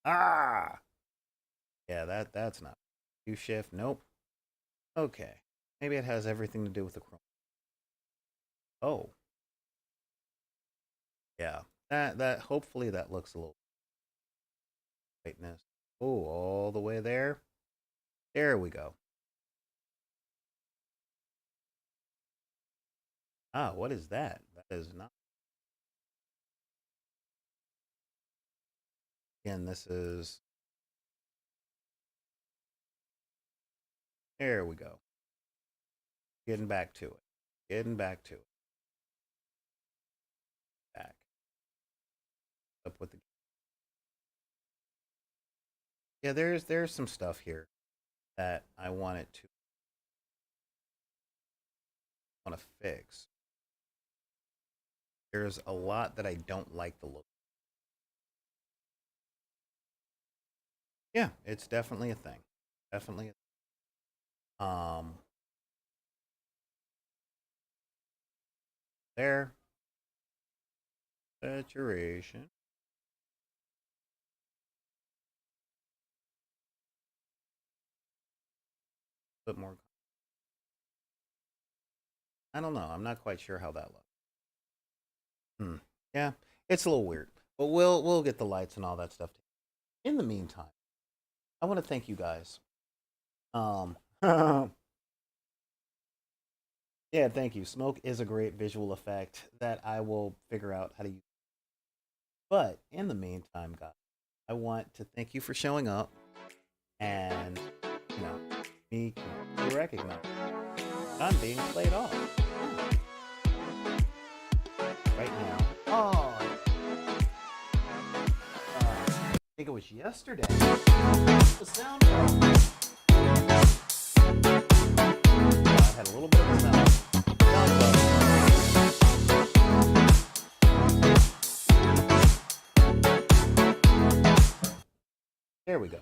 Speaker 1: Ah. Yeah, that's not. U shift. Nope. Okay. Maybe it has everything to do with the chrome. Oh, yeah. That hopefully that looks a little whiteness. Oh, all the way there. There we go. Ah, what is that? That is not. Again, this is. There we go. Getting back to it. Getting back to it. Back. Up with the. Yeah, there's some stuff here that I wanted to want to fix. There's a lot that I don't like the look. Yeah, it's definitely a thing. Definitely. Um, there. Saturation. A bit more. I don't know. I'm not quite sure how that looks. Hmm. Yeah, it's a little weird, but we'll get the lights and all that stuff. In the meantime, I want to thank you guys. Yeah, thank you. Smoke is a great visual effect that I will figure out how to use. But in the meantime, guys, I want to thank you for showing up and you know me to recognize I'm being played off right now. Oh, I think it was yesterday. The sound. I had a little bit of a sound. There we go.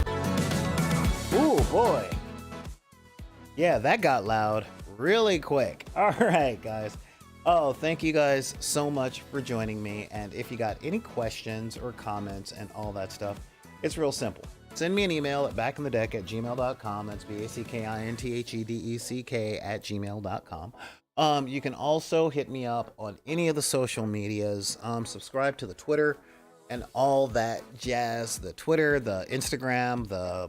Speaker 1: Ooh, boy. Yeah, that got loud really quick. All right, guys. Oh, thank you guys so much for joining me. And if you got any questions or comments and all that stuff, it's real simple. Send me an email at backinthedeck@gmail.com. That's BACKINTHEDECK@gmail.com. You can also hit me up on any of the social medias. Subscribe to the Twitter and all that jazz. The Twitter, the Instagram, the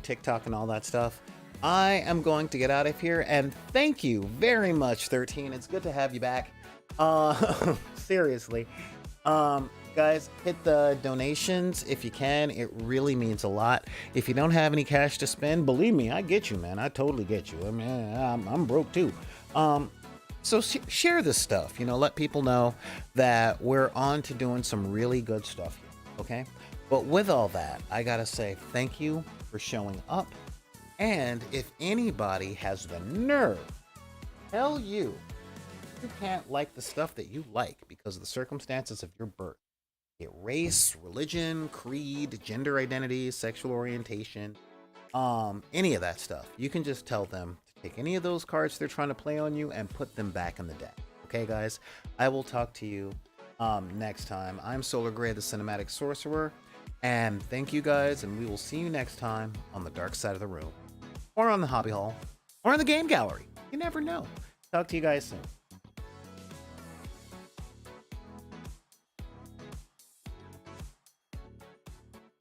Speaker 1: TikTok and all that stuff. I am going to get out of here, and thank you very much, 13. It's good to have you back. Seriously. Guys, hit the donations if you can. It really means a lot. If you don't have any cash to spend, believe me, I get you, man. I totally get you. I mean, I'm broke too. So share this stuff. Let people know that we're on to doing some really good stuff here. Okay. But with all that, I gotta say thank you for showing up. And if anybody has the nerve to tell you can't like the stuff that you like because of the circumstances of your birth, race, religion, creed, gender identity, sexual orientation, any of that stuff, you can just tell them to take any of those cards they're trying to play on you and put them back in the deck. Okay, guys? I will talk to you next time. I'm Solar Gray, the Cinematic Sorcerer, and thank you guys, and we will see you next time on the dark side of the room, or on the hobby hall, or in the game gallery. You never know. Talk to you guys soon.